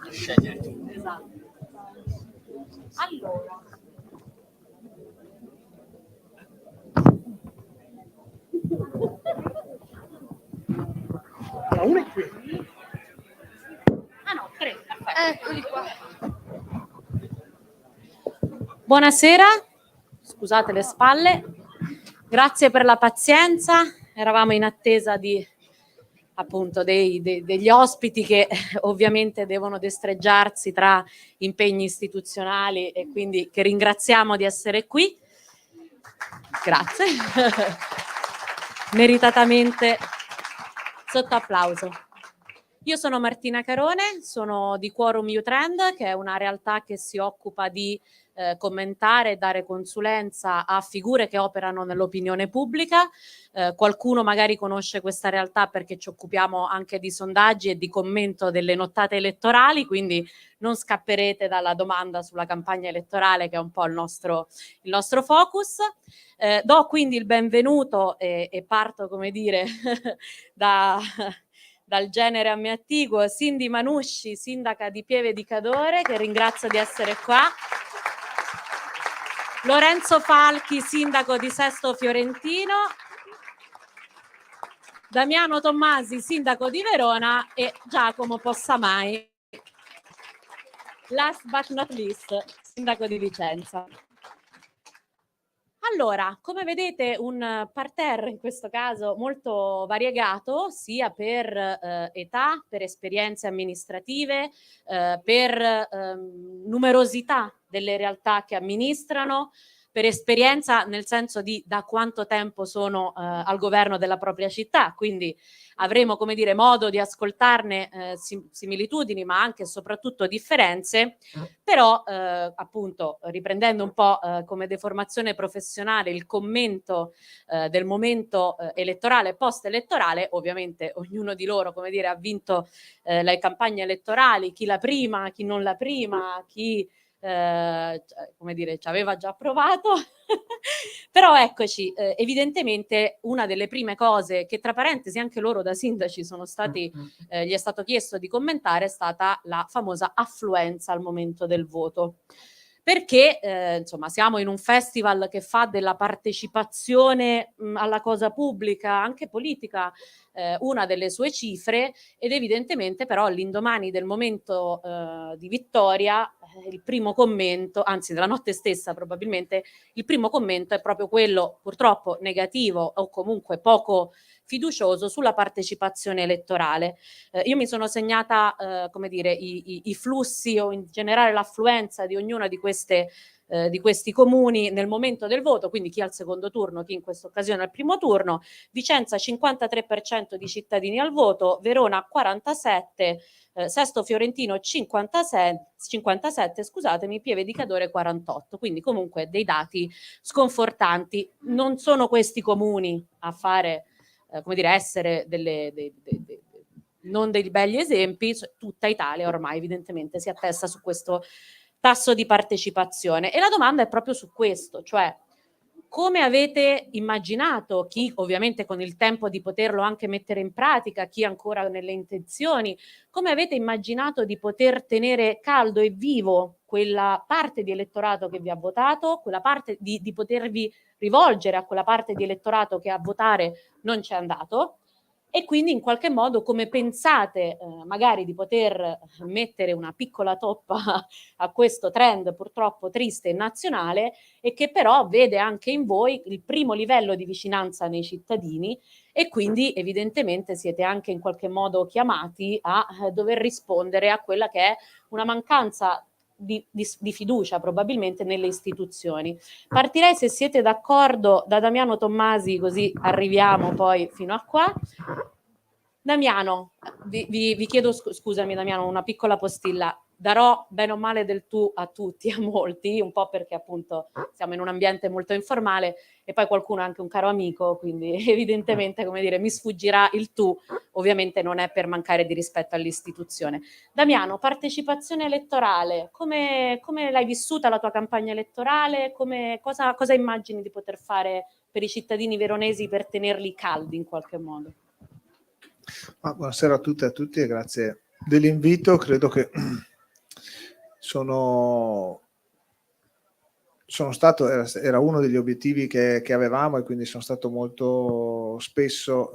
Scegliere tu. Esatto. Allora, Uno è qui. ah no, 3, perfetto. Eccoli qua. Buonasera, scusate le spalle, grazie per la pazienza, eravamo in attesa di appunto degli ospiti che ovviamente devono destreggiarsi tra impegni istituzionali e quindi che ringraziamo di essere qui. Grazie. Meritatamente sotto applauso. Io sono Martina Carone, sono di Quorum You Trend, che è una realtà che si occupa di commentare e dare consulenza a figure che operano nell'opinione pubblica. Qualcuno magari conosce questa realtà perché ci occupiamo anche di sondaggi e di commento delle nottate elettorali, quindi non scapperete dalla domanda sulla campagna elettorale, che è un po' il nostro focus. Do quindi il benvenuto e parto, come dire, dal genere a me attiguo, Cindy Manusci, sindaca di Pieve di Cadore, che ringrazio di essere qua. Lorenzo Falchi, sindaco di Sesto Fiorentino. Damiano Tommasi, sindaco di Verona, e Giacomo Possamai, last but not least, sindaco di Vicenza. Allora, come vedete, un parterre in questo caso molto variegato, sia per età, per esperienze amministrative, per numerosità delle realtà che amministrano, per esperienza nel senso di da quanto tempo sono al governo della propria città, quindi avremo, come dire, modo di ascoltarne similitudini, ma anche e soprattutto differenze, però appunto riprendendo un po' come deformazione professionale il commento del momento elettorale e post-elettorale, ovviamente ognuno di loro, come dire, ha vinto le campagne elettorali, chi la prima, chi non la prima, chi come dire, ci aveva già provato. Però eccoci, evidentemente una delle prime cose che, tra parentesi, anche loro da sindaci sono stati, gli è stato chiesto di commentare, è stata la famosa affluenza al momento del voto. Perché insomma siamo in un festival che fa della partecipazione alla cosa pubblica, anche politica, una delle sue cifre, ed evidentemente però all'indomani del momento di vittoria il primo commento, anzi della notte stessa probabilmente, il primo commento è proprio quello purtroppo negativo o comunque poco fiducioso sulla partecipazione elettorale. Io mi sono segnata come dire i flussi o in generale l'affluenza di ognuna di questi comuni nel momento del voto, quindi chi al secondo turno, chi in questa occasione al primo turno. Vicenza 53% di cittadini al voto, Verona 47%, Sesto Fiorentino 57, scusatemi, Pieve di Cadore 48%, quindi comunque dei dati sconfortanti. Non sono questi comuni a fare, come dire, essere non dei begli esempi, tutta Italia ormai evidentemente si attesta su questo tasso di partecipazione. E la domanda è proprio su questo, cioè come avete immaginato, chi ovviamente con il tempo di poterlo anche mettere in pratica, chi ancora nelle intenzioni, come avete immaginato di poter tenere caldo e vivo quella parte di elettorato che vi ha votato, quella parte di potervi rivolgere a quella parte di elettorato che a votare non c'è andato, e quindi in qualche modo come pensate magari di poter mettere una piccola toppa a questo trend purtroppo triste e nazionale, e che però vede anche in voi il primo livello di vicinanza nei cittadini, e quindi evidentemente siete anche in qualche modo chiamati a dover rispondere a quella che è una mancanza di fiducia probabilmente nelle istituzioni. Partirei, se siete d'accordo, da Damiano Tommasi, così arriviamo poi fino a qua. Damiano, vi chiedo scusami Damiano, una piccola postilla. Darò bene o male del tu a tutti, a molti, un po' perché appunto siamo in un ambiente molto informale e poi qualcuno è anche un caro amico, quindi evidentemente, come dire, mi sfuggirà il tu, ovviamente non è per mancare di rispetto all'istituzione. Damiano, partecipazione elettorale, come l'hai vissuta la tua campagna elettorale? Cosa immagini di poter fare per i cittadini veronesi per tenerli caldi in qualche modo? Buonasera a tutte e a tutti e grazie dell'invito. Credo che era uno degli obiettivi che avevamo, e quindi sono stato molto spesso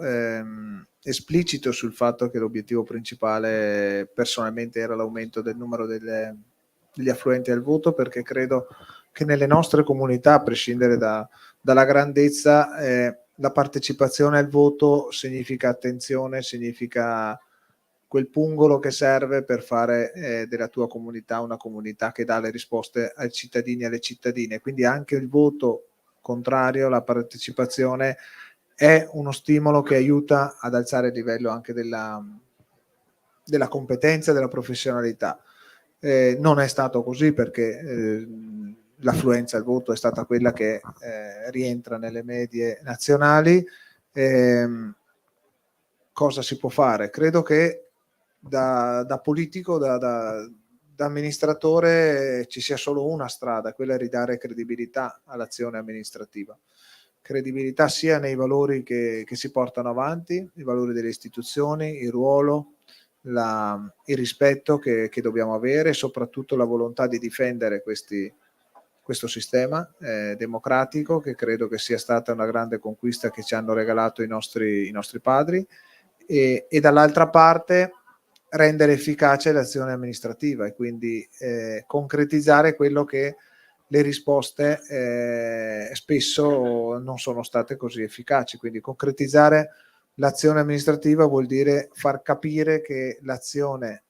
esplicito sul fatto che l'obiettivo principale personalmente era l'aumento del numero degli affluenti al voto, perché credo che nelle nostre comunità, a prescindere dalla grandezza, la partecipazione al voto significa attenzione, significa quel pungolo che serve per fare della tua comunità una comunità che dà le risposte ai cittadini e alle cittadine. Quindi anche il voto contrario, la partecipazione, è uno stimolo che aiuta ad alzare il livello anche della competenza e della professionalità. Non è stato così, perché l'affluenza al voto è stata quella che rientra nelle medie nazionali. Cosa si può fare? Credo che da politico, da amministratore, ci sia solo una strada, quella è ridare credibilità all'azione amministrativa. Credibilità sia nei valori che si portano avanti, i valori delle istituzioni, il ruolo, il rispetto che dobbiamo avere, e soprattutto la volontà di difendere questo sistema democratico, che credo che sia stata una grande conquista che ci hanno regalato i nostri padri, e dall'altra parte rendere efficace l'azione amministrativa, e quindi concretizzare quello che le risposte spesso non sono state così efficaci. Quindi concretizzare l'azione amministrativa vuol dire far capire che l'azione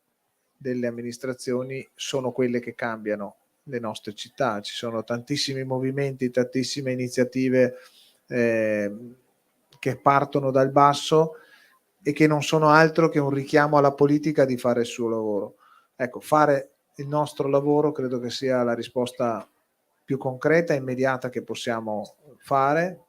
delle amministrazioni sono quelle che cambiano le nostre città. Ci sono tantissimi movimenti, tantissime iniziative che partono dal basso e che non sono altro che un richiamo alla politica di fare il suo lavoro. Ecco, fare il nostro lavoro credo che sia la risposta più concreta e immediata che possiamo fare,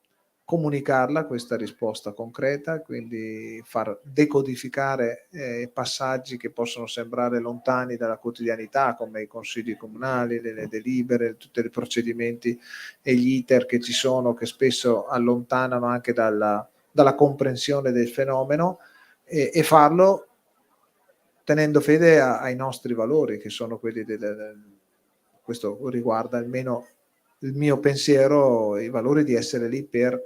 comunicarla questa risposta concreta, quindi far decodificare passaggi che possono sembrare lontani dalla quotidianità, come i consigli comunali, le delibere, tutti i procedimenti e gli iter che ci sono, che spesso allontanano anche dalla comprensione del fenomeno, e farlo tenendo fede ai nostri valori, che sono quelli questo riguarda almeno il mio pensiero, i valori di essere lì per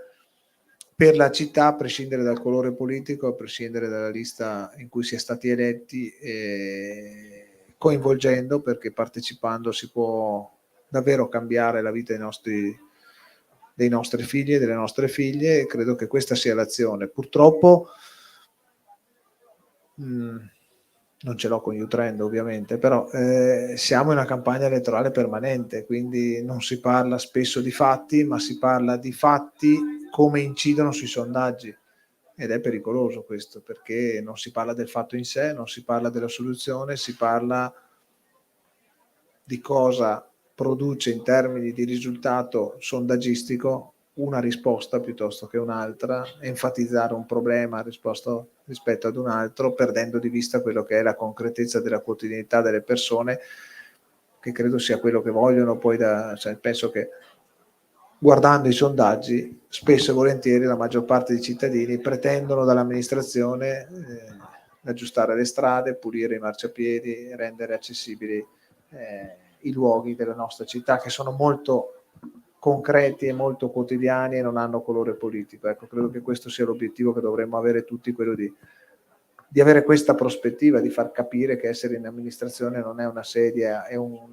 la città, a prescindere dal colore politico, a prescindere dalla lista in cui si è stati eletti, coinvolgendo, perché partecipando si può davvero cambiare la vita dei nostri figli e delle nostre figlie, e credo che questa sia l'azione. Purtroppo non ce l'ho con Utrend ovviamente, però siamo in una campagna elettorale permanente, quindi non si parla spesso di fatti, ma si parla di fatti come incidono sui sondaggi, ed è pericoloso questo, perché non si parla del fatto in sé, non si parla della soluzione, si parla di cosa produce in termini di risultato sondaggistico una risposta piuttosto che un'altra, enfatizzare un problema rispetto ad un altro, perdendo di vista quello che è la concretezza della quotidianità delle persone, che credo sia quello che vogliono poi penso che, guardando i sondaggi, spesso e volentieri la maggior parte dei cittadini pretendono dall'amministrazione aggiustare le strade, pulire i marciapiedi, rendere accessibili i luoghi della nostra città, che sono molto concreti e molto quotidiani e non hanno colore politico. Ecco, credo che questo sia l'obiettivo che dovremmo avere tutti, quello di avere questa prospettiva, di far capire che essere in amministrazione non è una sedia, è un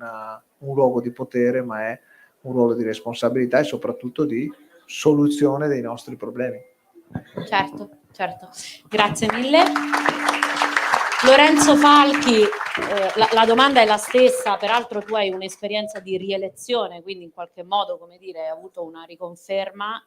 luogo di potere, ma è un ruolo di responsabilità e soprattutto di soluzione dei nostri problemi. Certo, certo. Grazie mille. Lorenzo Falchi, la domanda è la stessa, peraltro tu hai un'esperienza di rielezione, quindi in qualche modo, come dire, hai avuto una riconferma.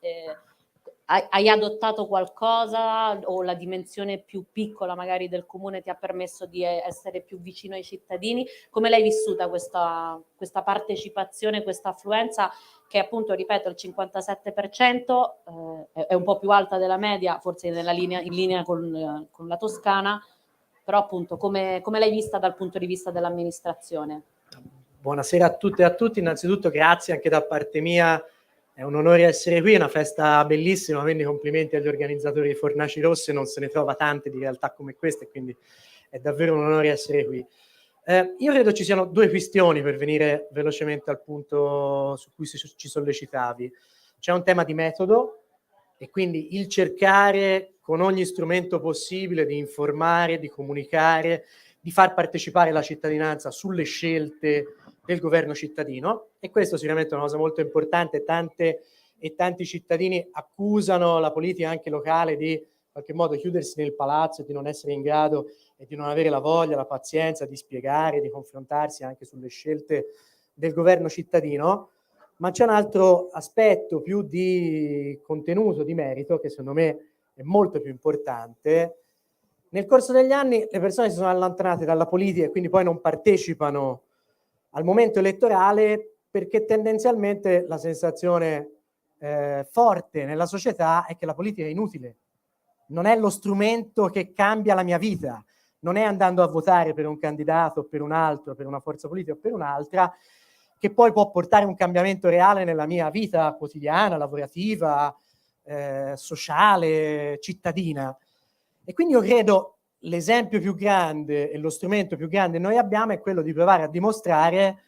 Hai adottato qualcosa o la dimensione più piccola magari del comune ti ha permesso di essere più vicino ai cittadini? Come l'hai vissuta questa partecipazione, questa affluenza che appunto, ripeto, il 57% è un po' più alta della media, forse in linea con la Toscana, però appunto come l'hai vista dal punto di vista dell'amministrazione? Buonasera a tutte e a tutti, innanzitutto grazie anche da parte mia. È un onore essere qui, è una festa bellissima, quindi complimenti agli organizzatori di Fornaci Rosse, non se ne trova tante di realtà come queste, quindi è davvero un onore essere qui. Io credo ci siano due questioni per venire velocemente al punto su cui ci sollecitavi. C'è un tema di metodo e quindi il cercare con ogni strumento possibile di informare, di comunicare, di far partecipare la cittadinanza sulle scelte del governo cittadino, e questo sicuramente è una cosa molto importante. Tante e tanti cittadini accusano la politica anche locale di in qualche modo chiudersi nel palazzo, di non essere in grado e di non avere la voglia, la pazienza di spiegare, di confrontarsi anche sulle scelte del governo cittadino. Ma c'è un altro aspetto più di contenuto, di merito, che secondo me è molto più importante. Nel corso degli anni le persone si sono allontanate dalla politica e quindi poi non partecipano al momento elettorale, perché tendenzialmente la sensazione forte nella società è che la politica è inutile, non è lo strumento che cambia la mia vita, non è andando a votare per un candidato o per un altro, per una forza politica o per un'altra, che poi può portare un cambiamento reale nella mia vita quotidiana, lavorativa, sociale, cittadina. E quindi io credo l'esempio più grande e lo strumento più grande che noi abbiamo è quello di provare a dimostrare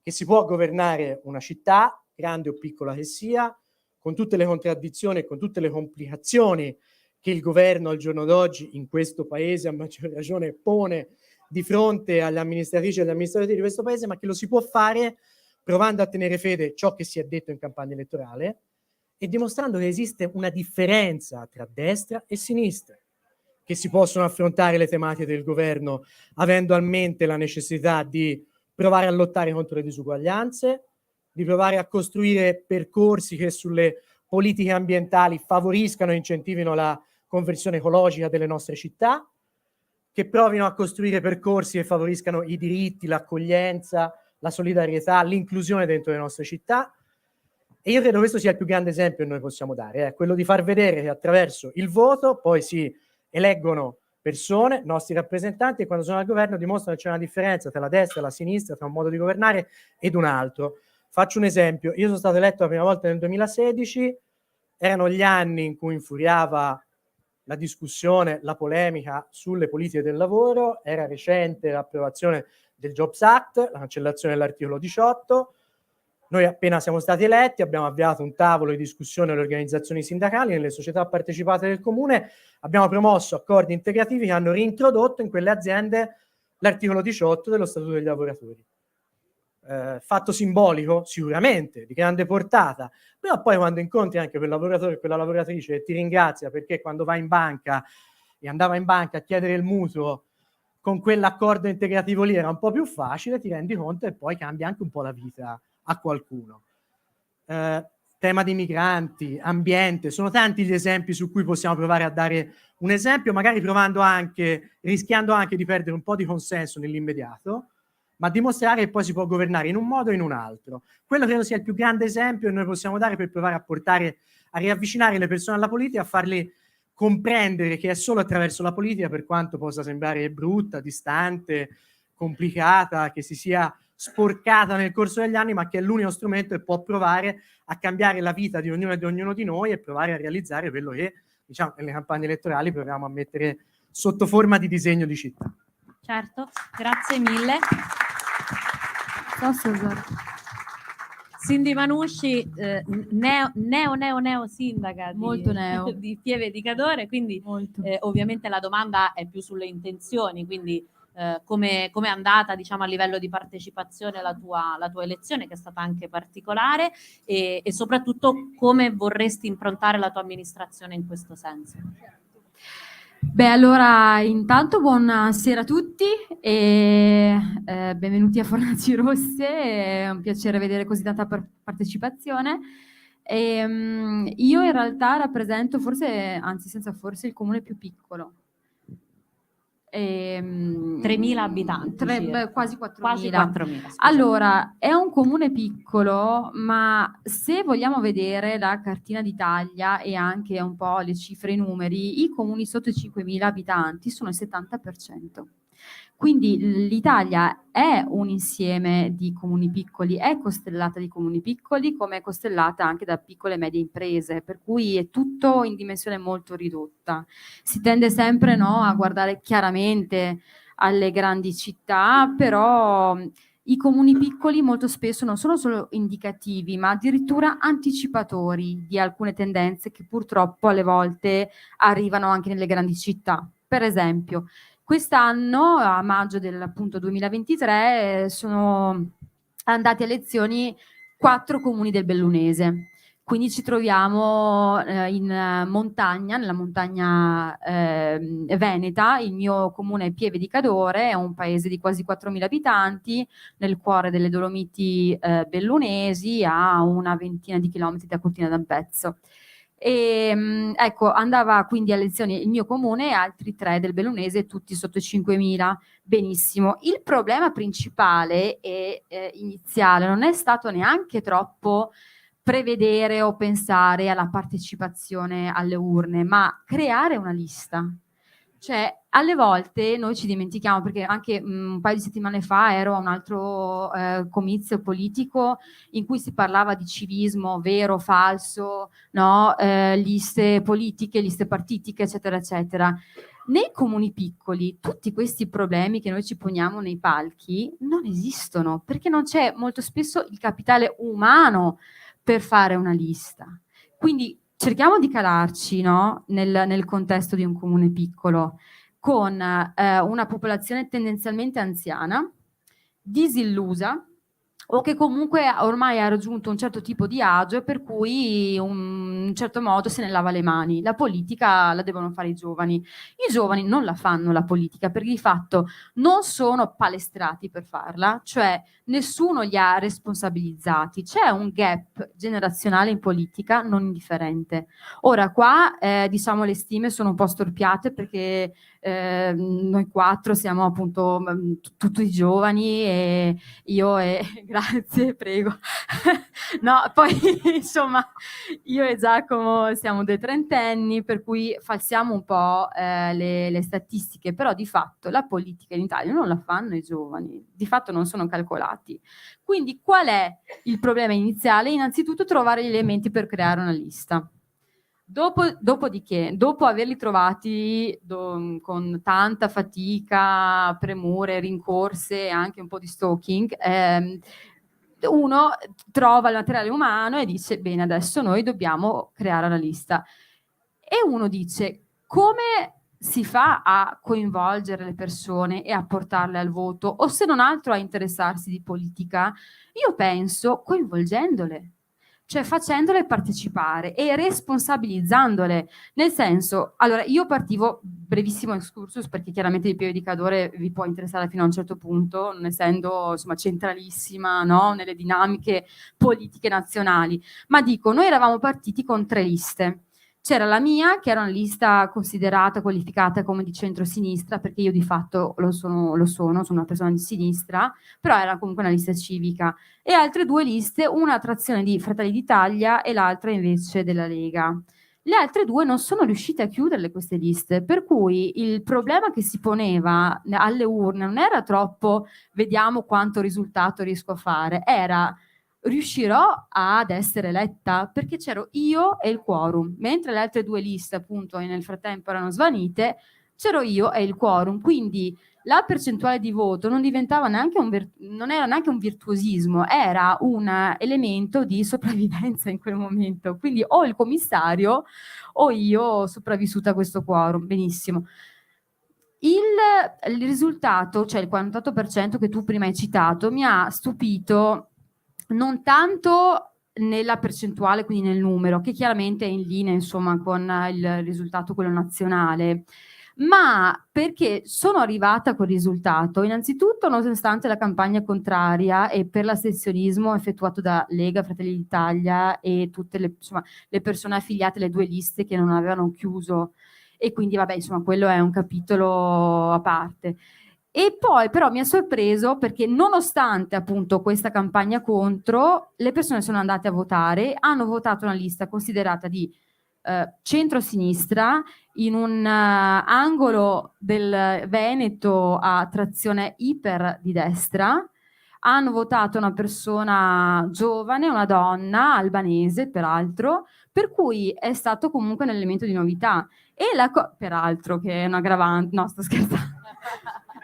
che si può governare una città, grande o piccola che sia, con tutte le contraddizioni e con tutte le complicazioni che il governo al giorno d'oggi in questo paese a maggior ragione pone di fronte alle amministratrici e agli amministratori di questo paese, ma che lo si può fare provando a tenere fede a ciò che si è detto in campagna elettorale e dimostrando che esiste una differenza tra destra e sinistra, che si possono affrontare le tematiche del governo avendo a mente la necessità di provare a lottare contro le disuguaglianze, di provare a costruire percorsi che sulle politiche ambientali favoriscano e incentivino la conversione ecologica delle nostre città, che provino a costruire percorsi che favoriscano i diritti, l'accoglienza, la solidarietà, l'inclusione dentro le nostre città. E io credo questo sia il più grande esempio che noi possiamo dare, quello di far vedere che attraverso il voto poi si eleggono persone, nostri rappresentanti, e quando sono al governo dimostrano che c'è una differenza tra la destra e la sinistra, tra un modo di governare ed un altro. Faccio un esempio: io sono stato eletto la prima volta nel 2016, erano gli anni in cui infuriava la discussione, la polemica sulle politiche del lavoro, era recente l'approvazione del Jobs Act, la cancellazione dell'articolo 18, noi appena siamo stati eletti abbiamo avviato un tavolo di discussione alle organizzazioni sindacali, nelle società partecipate del comune, abbiamo promosso accordi integrativi che hanno reintrodotto in quelle aziende l'articolo 18 dello Statuto degli lavoratori. Fatto simbolico sicuramente, di grande portata, però poi quando incontri anche quel lavoratore e quella lavoratrice che ti ringrazia perché quando va in banca e andava in banca a chiedere il mutuo con quell'accordo integrativo lì era un po' più facile, ti rendi conto e poi cambia anche un po' la vita a qualcuno. Tema di migranti, ambiente, sono tanti gli esempi su cui possiamo provare a dare un esempio, magari provando anche, rischiando anche di perdere un po' di consenso nell'immediato, ma dimostrare che poi si può governare in un modo o in un altro. Quello credo sia il più grande esempio che noi possiamo dare per provare a portare, a riavvicinare le persone alla politica, a farle comprendere che è solo attraverso la politica, per quanto possa sembrare brutta, distante, complicata, che si sia sporcata nel corso degli anni, ma che è l'unico strumento che può provare a cambiare la vita di ognuno e di ognuno di noi e provare a realizzare quello che, diciamo, nelle campagne elettorali proviamo a mettere sotto forma di disegno di città. Certo, grazie mille. Cindy Manusci, neo sindaca Molto neo. di Pieve di Cadore, quindi Molto. ovviamente la domanda è più sulle intenzioni, quindi come è andata, diciamo, a livello di partecipazione la tua elezione, che è stata anche particolare, e soprattutto come vorresti improntare la tua amministrazione in questo senso. Beh, allora, intanto buonasera a tutti e benvenuti a Fornaci Rosse, è un piacere vedere così tanta partecipazione. Io in realtà rappresento il comune più piccolo. 3.000 abitanti, quasi 4.000. Quasi 4.000. Allora, è un comune piccolo, ma se vogliamo vedere la cartina d'Italia e anche un po' le cifre e i numeri, i comuni sotto i 5.000 abitanti sono il 70%. Quindi l'Italia è un insieme di comuni piccoli, è costellata di comuni piccoli, come è costellata anche da piccole e medie imprese, per cui è tutto in dimensione molto ridotta. Si tende sempre, no, a guardare chiaramente alle grandi città, però i comuni piccoli molto spesso non sono solo indicativi, ma addirittura anticipatori di alcune tendenze che purtroppo alle volte arrivano anche nelle grandi città. Per esempio, quest'anno, a maggio del appunto 2023, sono andati a elezioni 4 comuni del Bellunese. Quindi ci troviamo in montagna, nella montagna veneta. Il mio comune è Pieve di Cadore, è un paese di quasi 4.000 abitanti, nel cuore delle Dolomiti bellunesi, a una ventina di chilometri da Cortina d'Ampezzo. Ecco, andava quindi a elezioni il mio comune e altri 3 del Bellunese, tutti sotto i 5.000. Benissimo. Il problema principale e iniziale non è stato neanche troppo prevedere o pensare alla partecipazione alle urne, ma creare una lista. Cioè, alle volte noi ci dimentichiamo, perché anche un paio di settimane fa ero a un altro comizio politico in cui si parlava di civismo vero, falso, no? Liste politiche, liste partitiche, eccetera, eccetera. Nei comuni piccoli tutti questi problemi che noi ci poniamo nei palchi non esistono, perché non c'è molto spesso il capitale umano per fare una lista. Quindi cerchiamo di calarci, no, nel contesto di un comune piccolo, con una popolazione tendenzialmente anziana, disillusa, o che comunque ormai ha raggiunto un certo tipo di agio, per cui in un certo modo se ne lava le mani. La politica la devono fare i giovani. I giovani non la fanno la politica, perché di fatto non sono palestrati per farla, cioè nessuno li ha responsabilizzati. C'è un gap generazionale in politica non indifferente. Ora qua diciamo le stime sono un po' storpiate, perché noi 4 siamo appunto tutti giovani, e io e grazie, prego. No, poi insomma io e Giacomo siamo dei trentenni, per cui falsiamo un po' le statistiche, però di fatto la politica in Italia non la fanno i giovani, di fatto non sono calcolati. Quindi qual è il problema iniziale? Innanzitutto trovare gli elementi per creare una lista. Dopodiché, dopo averli trovati con tanta fatica, premure, rincorse e anche un po' di stalking, uno trova il materiale umano e dice: bene, adesso noi dobbiamo creare la lista. E uno dice: come si fa a coinvolgere le persone e a portarle al voto, o se non altro a interessarsi di politica? Io penso coinvolgendole, cioè facendole partecipare e responsabilizzandole, nel senso, allora io partivo, brevissimo excursus, perché chiaramente il Pieve di Cadore vi può interessare fino a un certo punto, non essendo insomma centralissima, no, nelle dinamiche politiche nazionali, ma dico, noi eravamo partiti con 3 liste. C'era la mia, che era una lista considerata, qualificata come di centrosinistra, perché io di fatto lo sono una persona di sinistra, però era comunque una lista civica, e altre 2 liste, una a trazione di Fratelli d'Italia e l'altra invece della Lega. Le altre 2 non sono riuscite a chiuderle queste liste, per cui il problema che si poneva alle urne non era troppo vediamo quanto risultato riesco a fare, era riuscirò ad essere eletta, perché c'ero io e il quorum, mentre le altre 2 liste appunto nel frattempo erano svanite, c'ero io e il quorum, quindi la percentuale di voto non diventava neanche non era neanche un virtuosismo, era un elemento di sopravvivenza in quel momento. Quindi o il commissario o io ho sopravvissuto a questo quorum. Benissimo. Il risultato, cioè il 48% che tu prima hai citato, mi ha stupito non tanto nella percentuale, quindi nel numero, che chiaramente è in linea, insomma, con il risultato quello nazionale, ma perché sono arrivata a quel risultato innanzitutto nonostante la campagna contraria e per l'astensionismo effettuato da Lega, Fratelli d'Italia e tutte le persone affiliate alle due liste che non avevano chiuso, e quindi vabbè, insomma, quello è un capitolo a parte. E poi però mi ha sorpreso perché nonostante appunto questa campagna contro, le persone sono andate a votare, hanno votato una lista considerata di centro-sinistra in un angolo del Veneto a trazione iper di destra. Hanno votato una persona giovane, una donna albanese peraltro, per cui è stato comunque un elemento di novità. E peraltro che è un aggravante, no, sto scherzando.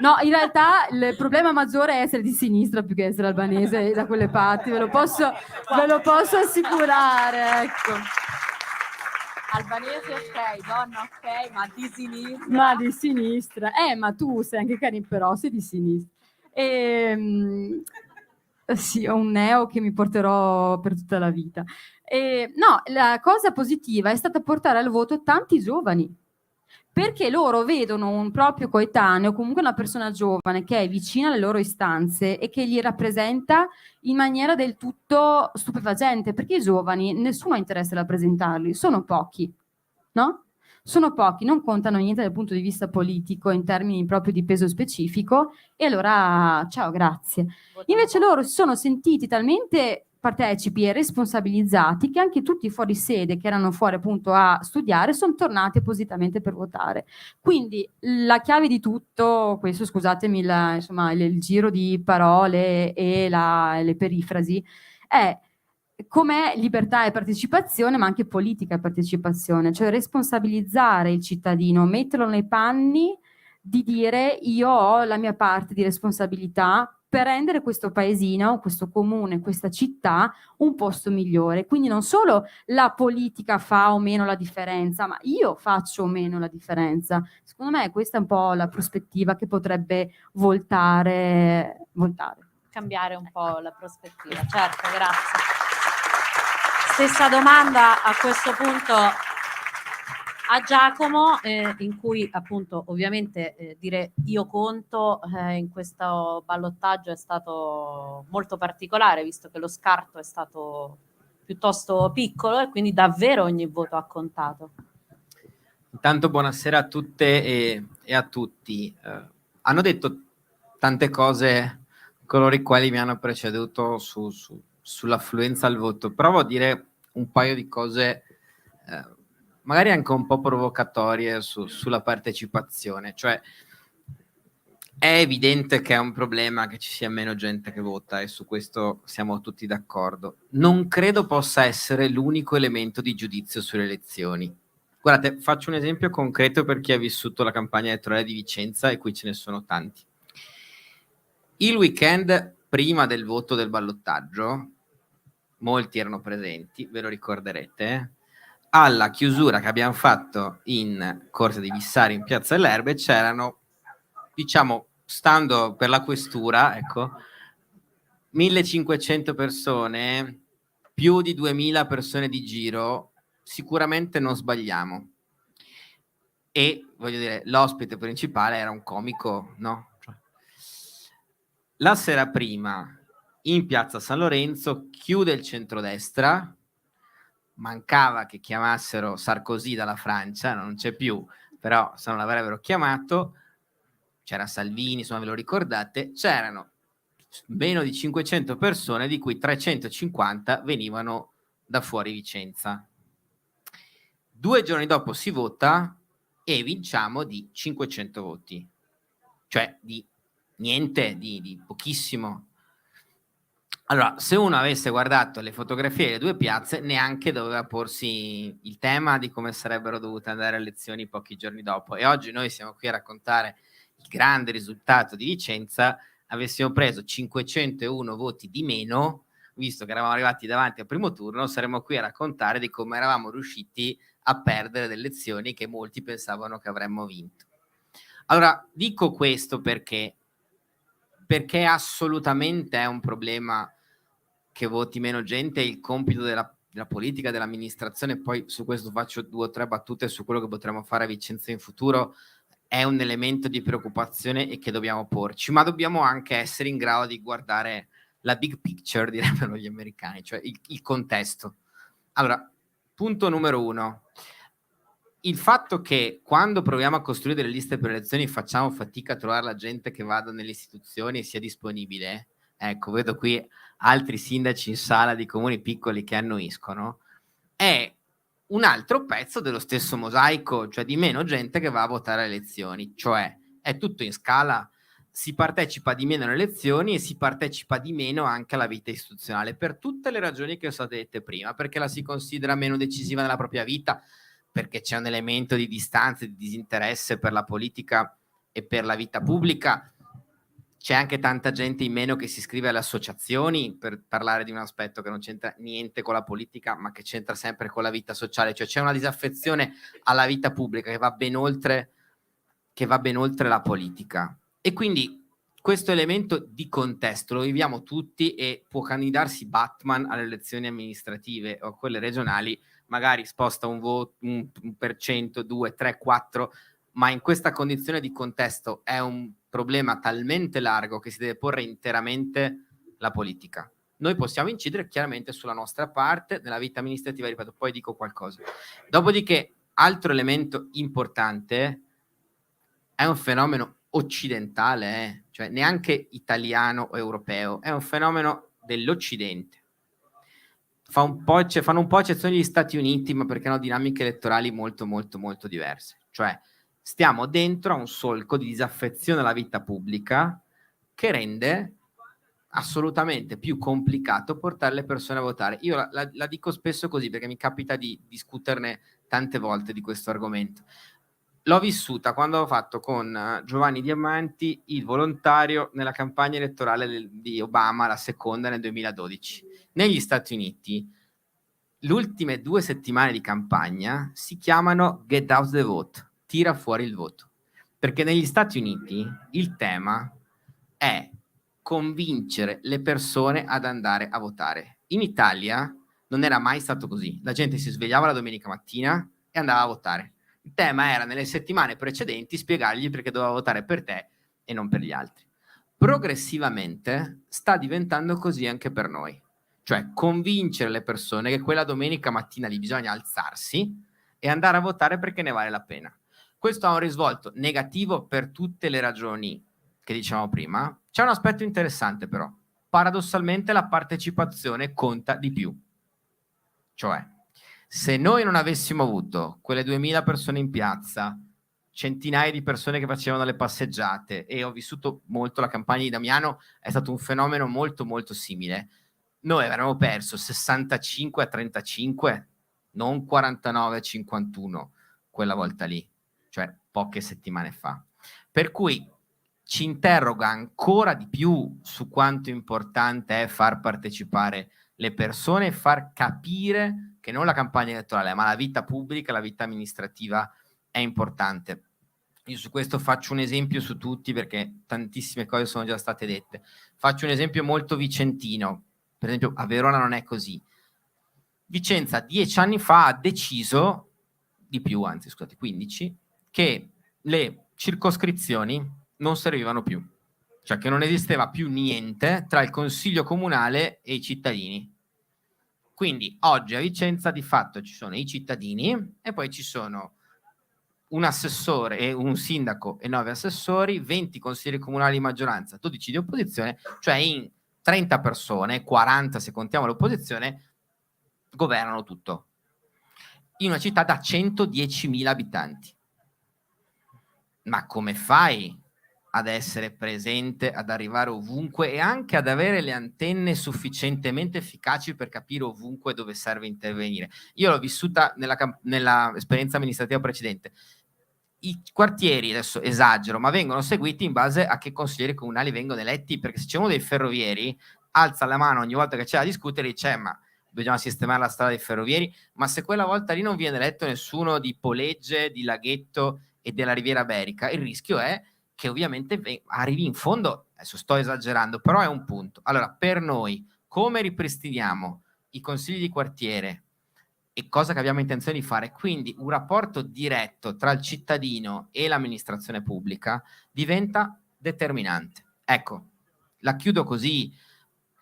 No, in realtà il problema maggiore è essere di sinistra più che essere albanese da quelle parti, ve lo posso assicurare, ecco. Albanese ok, donna ok, ma di sinistra. Ma di sinistra. Ma tu sei anche carino, però sei di sinistra. Sì, ho un neo che mi porterò per tutta la vita. No, la cosa positiva è stata portare al voto tanti giovani, perché loro vedono un proprio coetaneo, comunque una persona giovane che è vicina alle loro istanze e che li rappresenta in maniera del tutto stupefacente, perché i giovani nessuno ha interesse a rappresentarli, sono pochi, no? Sono pochi, non contano niente dal punto di vista politico in termini proprio di peso specifico, e allora ciao, grazie. Invece loro si sono sentiti talmente partecipi e responsabilizzati che anche tutti fuori sede che erano fuori appunto a studiare sono tornati appositamente per votare. Quindi la chiave di tutto questo, scusatemi insomma, il giro di parole e le perifrasi, è com'è libertà e partecipazione, ma anche politica e partecipazione, cioè responsabilizzare il cittadino, metterlo nei panni di dire io ho la mia parte di responsabilità per rendere questo paesino, questo comune, questa città un posto migliore. Quindi non solo la politica fa o meno la differenza, ma io faccio o meno la differenza. Secondo me questa è un po' la prospettiva che potrebbe voltare. Cambiare un po' la prospettiva, certo, grazie. Stessa domanda a questo punto a Giacomo, in cui appunto ovviamente dire io conto in questo ballottaggio è stato molto particolare, visto che lo scarto è stato piuttosto piccolo e quindi davvero ogni voto ha contato. Intanto buonasera a tutte e a tutti. Hanno detto tante cose coloro i quali mi hanno preceduto sull'affluenza al voto. Provo a dire un paio di cose magari anche un po' provocatorie sulla partecipazione. Cioè è evidente che è un problema che ci sia meno gente che vota, e su questo siamo tutti d'accordo. Non credo possa essere l'unico elemento di giudizio sulle elezioni. Guardate, faccio un esempio concreto per chi ha vissuto la campagna elettorale di Vicenza, e qui ce ne sono tanti. Il weekend prima del voto del ballottaggio, molti erano presenti, ve lo ricorderete, alla chiusura che abbiamo fatto in Corte dei Vissari in Piazza dell'Erbe c'erano, diciamo, stando per la questura, ecco, 1500 persone, più di 2000 persone di giro, sicuramente non sbagliamo. E voglio dire, l'ospite principale era un comico, no? La sera prima in Piazza San Lorenzo chiude il centrodestra, mancava che chiamassero Sarkozy dalla Francia, non c'è più, però se non l'avrebbero chiamato, c'era Salvini, insomma ve lo ricordate, c'erano meno di 500 persone, di cui 350 venivano da fuori Vicenza. 2 giorni dopo si vota e vinciamo di 500 voti, cioè di niente, di pochissimo. Allora, se uno avesse guardato le fotografie delle due piazze, neanche doveva porsi il tema di come sarebbero dovute andare le elezioni pochi giorni dopo. E oggi noi siamo qui a raccontare il grande risultato di Vicenza, avessimo preso 501 voti di meno, visto che eravamo arrivati davanti al primo turno, saremmo qui a raccontare di come eravamo riusciti a perdere delle elezioni che molti pensavano che avremmo vinto. Allora, dico questo perché assolutamente è un problema che voti meno gente, il compito della politica, dell'amministrazione. Poi su questo faccio 2 o 3 battute su quello che potremo fare a Vicenza in futuro. È un elemento di preoccupazione e che dobbiamo porci, ma dobbiamo anche essere in grado di guardare la big picture, direbbero gli americani, cioè il contesto. Allora, punto numero 1. Il fatto che quando proviamo a costruire delle liste per elezioni facciamo fatica a trovare la gente che vada nelle istituzioni e sia disponibile, ecco, vedo qui altri sindaci in sala di comuni piccoli che annuiscono, è un altro pezzo dello stesso mosaico, cioè di meno gente che va a votare alle elezioni, cioè è tutto in scala, si partecipa di meno alle elezioni e si partecipa di meno anche alla vita istituzionale, per tutte le ragioni che sono state dette prima, perché la si considera meno decisiva nella propria vita, perché c'è un elemento di distanza e di disinteresse per la politica e per la vita pubblica. C'è anche tanta gente in meno che si iscrive alle associazioni, per parlare di un aspetto che non c'entra niente con la politica, ma che c'entra sempre con la vita sociale. Cioè c'è una disaffezione alla vita pubblica che va ben oltre la politica. E quindi questo elemento di contesto lo viviamo tutti, e può candidarsi Batman alle elezioni amministrative o a quelle regionali, magari sposta un voto, 1%, 2, 3, 4, ma in questa condizione di contesto è un problema talmente largo che si deve porre interamente la politica. Noi possiamo incidere chiaramente sulla nostra parte nella vita amministrativa, ripeto, poi dico qualcosa. Dopodiché, altro elemento importante, è un fenomeno occidentale, cioè neanche italiano o europeo, è un fenomeno dell'Occidente. Fanno un po' eccezione gli Stati Uniti, ma perché hanno dinamiche elettorali molto molto molto diverse. Cioè stiamo dentro a un solco di disaffezione alla vita pubblica che rende assolutamente più complicato portare le persone a votare. Io la dico spesso così perché mi capita di discuterne tante volte di questo argomento. L'ho vissuta quando ho fatto con Giovanni Diamanti il volontario nella campagna elettorale di Obama, la seconda nel 2012. Negli Stati Uniti le ultime 2 settimane di campagna si chiamano Get Out the Vote, tira fuori il voto, perché negli Stati Uniti il tema è convincere le persone ad andare a votare. In Italia non era mai stato così, la gente si svegliava la domenica mattina e andava a votare. Il tema era nelle settimane precedenti spiegargli perché doveva votare per te e non per gli altri. Progressivamente sta diventando così anche per noi, cioè convincere le persone che quella domenica mattina lì bisogna alzarsi e andare a votare perché ne vale la pena. Questo ha un risvolto negativo per tutte le ragioni che dicevamo prima. C'è un aspetto interessante però, paradossalmente la partecipazione conta di più, cioè se noi non avessimo avuto quelle 2000 persone in piazza, centinaia di persone che facevano le passeggiate, e ho vissuto molto la campagna di Damiano, è stato un fenomeno molto molto simile, noi avremmo perso 65-35, non 49-51 quella volta lì, cioè poche settimane fa. Per cui ci interroga ancora di più su quanto importante è far partecipare le persone e far capire che non la campagna elettorale, ma la vita pubblica, la vita amministrativa è importante. Io su questo faccio un esempio su tutti, perché tantissime cose sono già state dette. Faccio un esempio molto vicentino. Per esempio a Verona non è così. Vicenza 10 anni fa ha deciso, di più anzi scusate, 15, che le circoscrizioni non servivano più, cioè che non esisteva più niente tra il consiglio comunale e i cittadini. Quindi oggi a Vicenza di fatto ci sono i cittadini e poi ci sono un assessore e un sindaco e 9 assessori, 20 consiglieri comunali di maggioranza, 12 di opposizione, cioè in 30 persone, 40 se contiamo l'opposizione, governano tutto. In una città da 110.000 abitanti. Ma come fai ad essere presente, ad arrivare ovunque e anche ad avere le antenne sufficientemente efficaci per capire ovunque dove serve intervenire? Io l'ho vissuta nella esperienza amministrativa precedente. i quartieri, adesso esagero, ma vengono seguiti in base a che consiglieri comunali vengono eletti, perché se c'è uno dei ferrovieri alza la mano ogni volta che c'è da discutere e dice ma bisogna sistemare la strada dei ferrovieri, ma se quella volta lì non viene eletto nessuno di Polegge, di Laghetto e della Riviera Berica, il rischio è che ovviamente arrivi in fondo, adesso sto esagerando, però è un punto. Allora, per noi, come ripristiniamo i consigli di quartiere e cosa che abbiamo intenzione di fare, quindi un rapporto diretto tra il cittadino e l'amministrazione pubblica diventa determinante. Ecco, la chiudo così.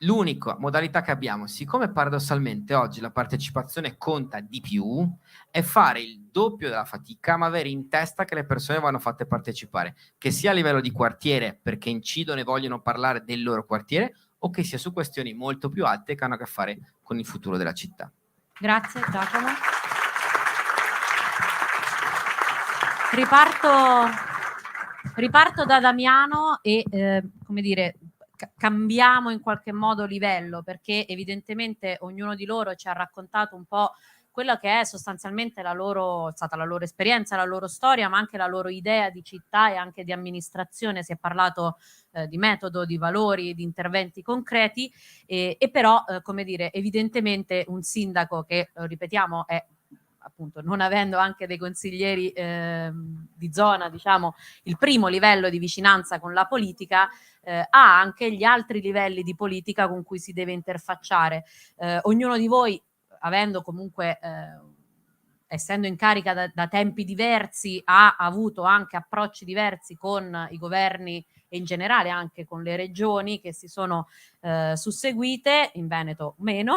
L'unica modalità che abbiamo, siccome paradossalmente oggi la partecipazione conta di più, è fare il doppio della fatica, ma avere in testa che le persone vanno fatte partecipare, che sia a livello di quartiere, perché incidono e vogliono parlare del loro quartiere, o che sia su questioni molto più alte che hanno a che fare con il futuro della città. Grazie, Giacomo. Riparto da Damiano e, come dire, cambiamo in qualche modo livello, perché evidentemente ognuno di loro ci ha raccontato un po' quella che è sostanzialmente stata la loro esperienza, la loro storia, ma anche la loro idea di città e anche di amministrazione. Si è parlato di metodo, di valori, di interventi concreti e però, come dire, evidentemente un sindaco che, ripetiamo, è appunto, non avendo anche dei consiglieri di zona, diciamo, il primo livello di vicinanza con la politica, ha anche gli altri livelli di politica con cui si deve interfacciare. Ognuno di voi, avendo comunque, essendo in carica da tempi diversi, ha avuto anche approcci diversi con i governi e in generale anche con le regioni che si sono susseguite, in Veneto meno,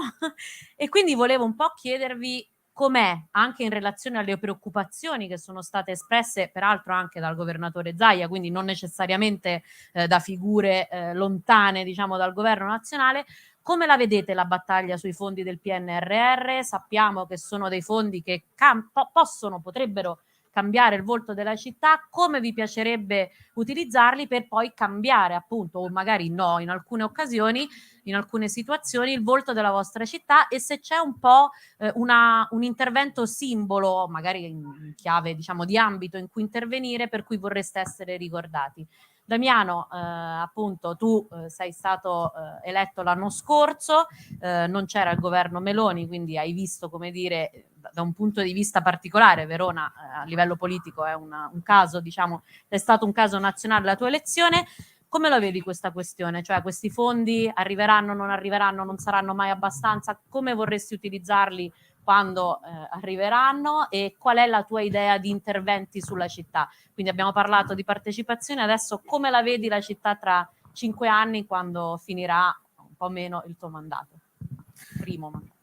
e quindi volevo un po' chiedervi com'è, anche in relazione alle preoccupazioni che sono state espresse peraltro anche dal governatore Zaia, quindi non necessariamente da figure lontane, diciamo, dal governo nazionale. Come la vedete la battaglia sui fondi del PNRR? Sappiamo che sono dei fondi che potrebbero cambiare il volto della città. Come vi piacerebbe utilizzarli per poi cambiare, appunto, o magari no, in alcune occasioni, in alcune situazioni, il volto della vostra città, e se c'è un po' un intervento simbolo, magari in chiave, diciamo, di ambito in cui intervenire, per cui vorreste essere ricordati. Damiano, appunto, tu sei stato eletto l'anno scorso, non c'era il governo Meloni, quindi hai visto, come dire, da un punto di vista particolare, Verona a livello politico è un caso, diciamo, è stato un caso nazionale la tua elezione. Come la vedi questa questione? Cioè, questi fondi arriveranno, non saranno mai abbastanza? Come vorresti utilizzarli quando arriveranno, e qual è la tua idea di interventi sulla città? Quindi abbiamo parlato di partecipazione, adesso come la vedi la città tra 5 anni, quando finirà un po' meno il tuo mandato? Primo mandato.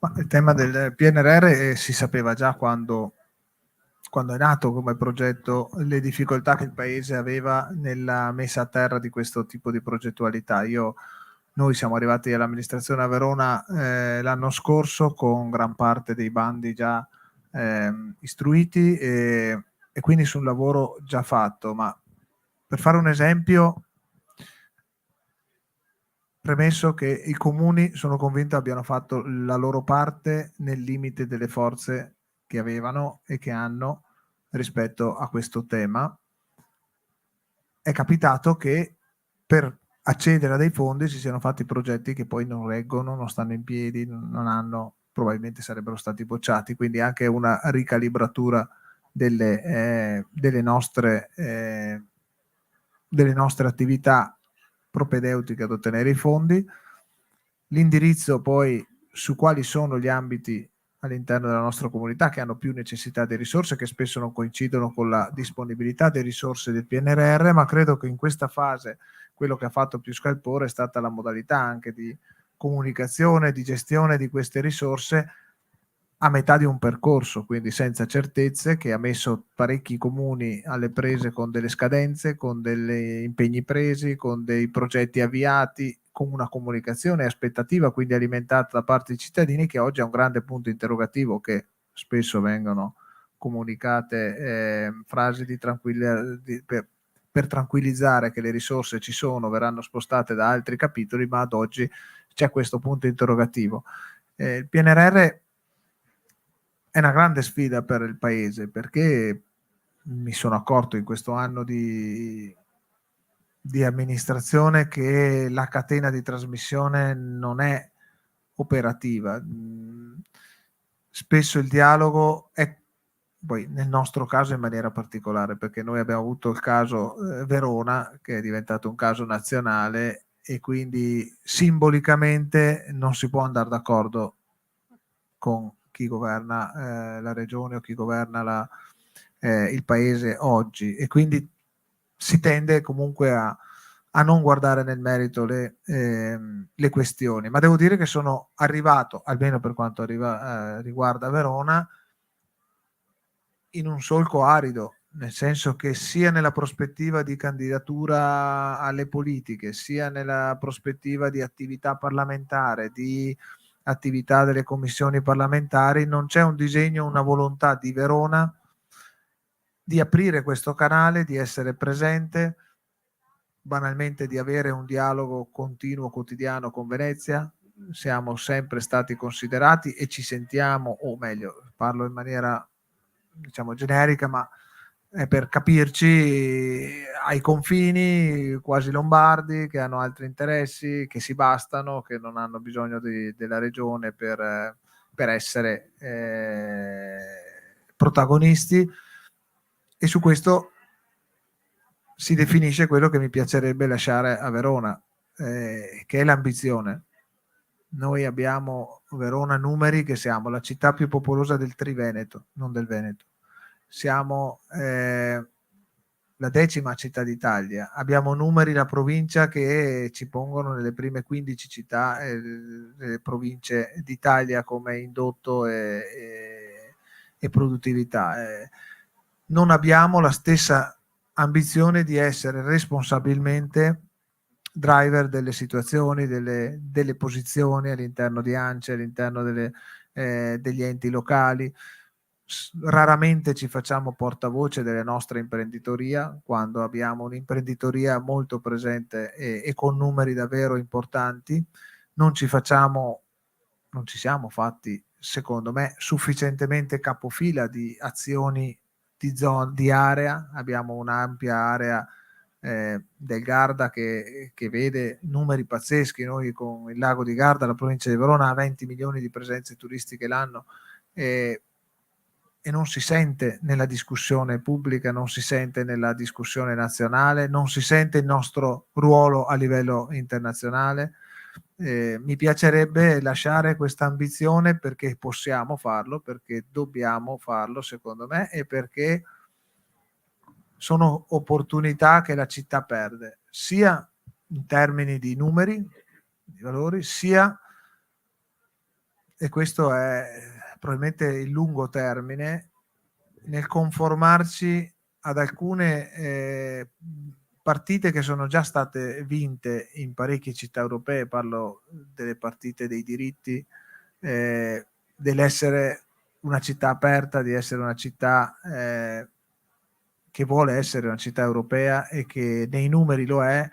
Ma il tema del PNRR si sapeva già quando è nato come progetto, le difficoltà che il Paese aveva nella messa a terra di questo tipo di progettualità. Noi siamo arrivati all'amministrazione a Verona l'anno scorso con gran parte dei bandi già istruiti e quindi su un lavoro già fatto, ma per fare un esempio, premesso che i comuni, sono convinto, abbiano fatto la loro parte nel limite delle forze che avevano e che hanno rispetto a questo tema. È capitato che per accedere a dei fondi si siano fatti progetti che poi non reggono, non stanno in piedi, non hanno, probabilmente sarebbero stati bocciati, quindi anche una ricalibratura delle nostre attività propedeutiche ad ottenere i fondi, l'indirizzo poi su quali sono gli ambiti all'interno della nostra comunità che hanno più necessità di risorse, che spesso non coincidono con la disponibilità delle risorse del PNRR, ma credo che in questa fase quello che ha fatto più scalpore è stata la modalità anche di comunicazione, di gestione di queste risorse a metà di un percorso, quindi senza certezze, che ha messo parecchi comuni alle prese con delle scadenze, con degli impegni presi, con dei progetti avviati, con una comunicazione e aspettativa quindi alimentata da parte dei cittadini, che oggi è un grande punto interrogativo, che spesso vengono comunicate frasi per tranquillizzare che le risorse ci sono, verranno spostate da altri capitoli, ma ad oggi c'è questo punto interrogativo. Il PNRR è una grande sfida per il Paese, perché mi sono accorto in questo anno di amministrazione che la catena di trasmissione non è operativa. Spesso il dialogo è, poi nel nostro caso in maniera particolare, perché noi abbiamo avuto il caso Verona, che è diventato un caso nazionale, e quindi simbolicamente non si può andare d'accordo con chi governa la regione o chi governa il paese oggi, e quindi si tende comunque a non guardare nel merito le questioni. Ma devo dire che sono arrivato, almeno per quanto riguarda Verona, in un solco arido, nel senso che sia nella prospettiva di candidatura alle politiche, sia nella prospettiva di attività parlamentare, di attività delle commissioni parlamentari, non c'è un disegno, una volontà di Verona di aprire questo canale, di essere presente, banalmente di avere un dialogo continuo, quotidiano con Venezia. Siamo sempre stati considerati e ci sentiamo, o meglio, parlo in maniera diciamo generica, ma è per capirci, ai confini quasi lombardi, che hanno altri interessi, che si bastano, che non hanno bisogno della regione per essere protagonisti, e su questo si definisce quello che mi piacerebbe lasciare a Verona, che è l'ambizione. Noi abbiamo Verona numeri che siamo la città più popolosa del Triveneto, non del Veneto. Siamo la 10ª città d'Italia. Abbiamo numeri, la provincia, che ci pongono nelle prime 15 città delle province d'Italia come indotto e produttività. Non abbiamo la stessa ambizione di essere responsabilmente driver delle situazioni, delle posizioni all'interno di ANCE, all'interno degli enti locali. Raramente ci facciamo portavoce delle nostre imprenditoria, quando abbiamo un'imprenditoria molto presente e con numeri davvero importanti. Non ci siamo fatti, secondo me, sufficientemente capofila di azioni di area. Abbiamo un'ampia area del Garda che vede numeri pazzeschi. Noi con il lago di Garda, la provincia di Verona, ha 20 milioni di presenze turistiche l'anno, e non si sente nella discussione pubblica, non si sente nella discussione nazionale, non si sente il nostro ruolo a livello internazionale. Mi piacerebbe lasciare questa ambizione, perché possiamo farlo, perché dobbiamo farlo, secondo me, e perché sono opportunità che la città perde, sia in termini di numeri, di valori, sia, e questo è probabilmente il lungo termine, nel conformarci ad alcune partite che sono già state vinte in parecchie città europee. Parlo delle partite dei diritti, dell'essere una città aperta, di essere una città che vuole essere una città europea e che nei numeri lo è.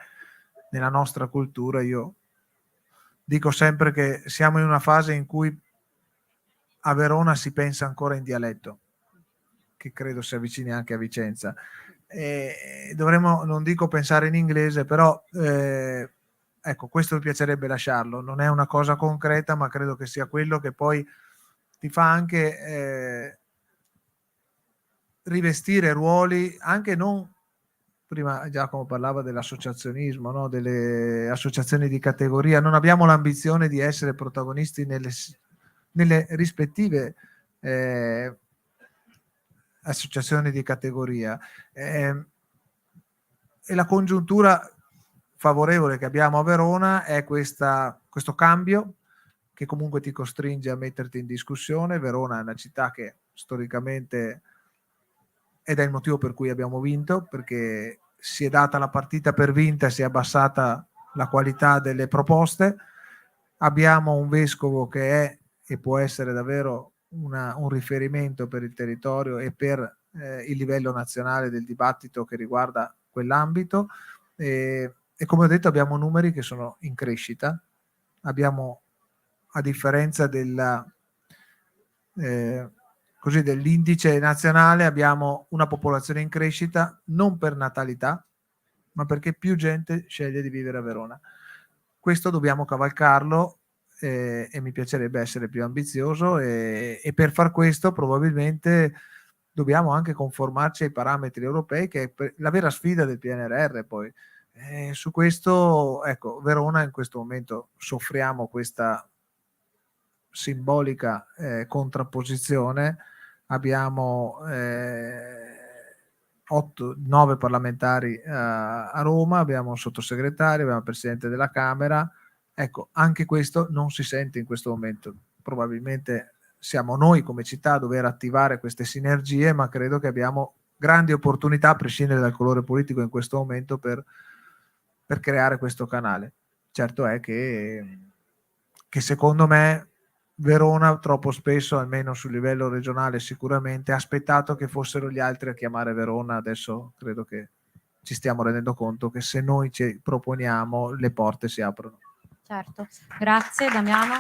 Nella nostra cultura, io dico sempre che siamo in una fase in cui a Verona si pensa ancora in dialetto, che credo si avvicini anche a Vicenza. Dovremmo, non dico pensare in inglese, però ecco, questo mi piacerebbe lasciarlo. Non è una cosa concreta, ma credo che sia quello che poi ti fa anche rivestire ruoli, anche non... Prima Giacomo parlava dell'associazionismo, no? Delle associazioni di categoria. Non abbiamo l'ambizione di essere protagonisti nelle rispettive associazioni di categoria, e la congiuntura favorevole che abbiamo a Verona è questo cambio, che comunque ti costringe a metterti in discussione. Verona è una città che storicamente, ed è il motivo per cui abbiamo vinto, perché si è data la partita per vinta, si è abbassata la qualità delle proposte. Abbiamo un vescovo che è e può essere davvero un riferimento per il territorio e per il livello nazionale del dibattito che riguarda quell'ambito, e come ho detto abbiamo numeri che sono in crescita. Abbiamo, a differenza così dell'indice nazionale abbiamo una popolazione in crescita non per natalità, ma perché più gente sceglie di vivere a Verona. Questo dobbiamo cavalcarlo e mi piacerebbe essere più ambizioso e per far questo probabilmente dobbiamo anche conformarci ai parametri europei, che è la vera sfida del PNRR poi. Su questo, ecco, Verona in questo momento soffriamo questa simbolica contrapposizione. Abbiamo 9 parlamentari a Roma, abbiamo un sottosegretario, abbiamo il presidente della Camera. Ecco, anche questo non si sente in questo momento. Probabilmente siamo noi come città a dover attivare queste sinergie, ma credo che abbiamo grandi opportunità, a prescindere dal colore politico in questo momento, per creare questo canale. Certo è che secondo me Verona troppo spesso, almeno sul livello regionale sicuramente, ha aspettato che fossero gli altri a chiamare Verona. Adesso credo che ci stiamo rendendo conto che se noi ci proponiamo le porte si aprono. Certo, grazie Damiano.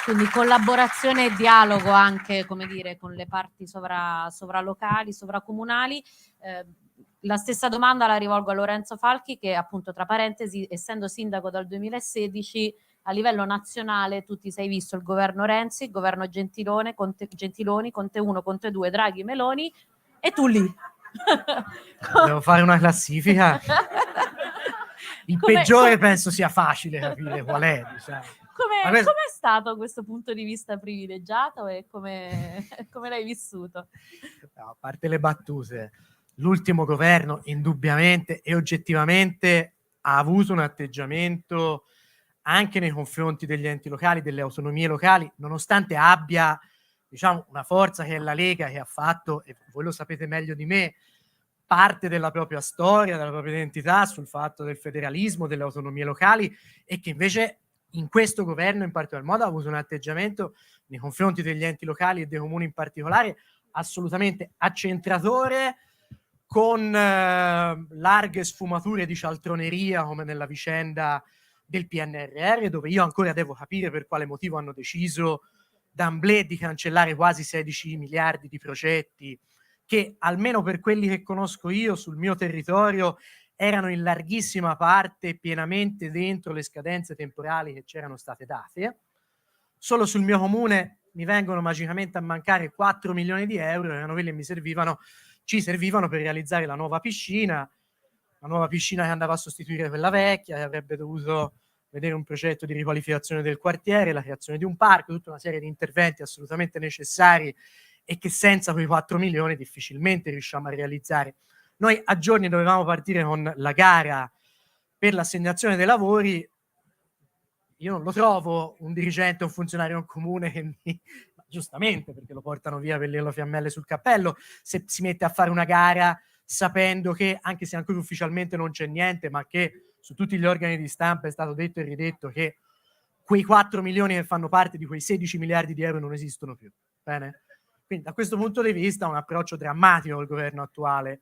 Quindi collaborazione e dialogo anche, come dire, con le parti sovralocali, sovracomunali. La stessa domanda la rivolgo a Lorenzo Falchi, che appunto, tra parentesi, essendo sindaco dal 2016, a livello nazionale tu ti sei visto il governo Renzi, il governo Gentiloni, Conte 1, Conte 2, Draghi, Meloni, e tu lì. Devo fare una classifica. Il peggiore penso sia facile capire qual è, diciamo. Com'è stato a questo punto di vista privilegiato e come l'hai vissuto? No, a parte le battute, l'ultimo governo indubbiamente e oggettivamente ha avuto un atteggiamento anche nei confronti degli enti locali, delle autonomie locali, nonostante abbia, diciamo, una forza che è la Lega, che ha fatto, e voi lo sapete meglio di me, parte della propria storia, della propria identità sul fatto del federalismo, delle autonomie locali, e che invece in questo governo in particolar modo ha avuto un atteggiamento nei confronti degli enti locali e dei comuni in particolare assolutamente accentratore, con larghe sfumature di cialtroneria, come nella vicenda del PNRR, dove io ancora devo capire per quale motivo hanno deciso d'amblè di cancellare quasi 16 miliardi di progetti che, almeno per quelli che conosco io sul mio territorio, erano in larghissima parte pienamente dentro le scadenze temporali che c'erano state date. Solo sul mio comune mi vengono magicamente a mancare 4 milioni di euro, che erano quelli che ci servivano per realizzare la nuova piscina che andava a sostituire quella vecchia, che avrebbe dovuto vedere un progetto di riqualificazione del quartiere, la creazione di un parco, tutta una serie di interventi assolutamente necessari e che senza quei 4 milioni difficilmente riusciamo a realizzare. Noi a giorni dovevamo partire con la gara per l'assegnazione dei lavori. Io non lo trovo un dirigente, un funzionario, un comune che giustamente, perché lo portano via per le fiammelle sul cappello, se si mette a fare una gara sapendo che, anche se ancora ufficialmente non c'è niente, ma che su tutti gli organi di stampa è stato detto e ridetto che quei 4 milioni che fanno parte di quei 16 miliardi di euro non esistono più. Bene? Quindi da questo punto di vista un approccio drammatico al governo attuale,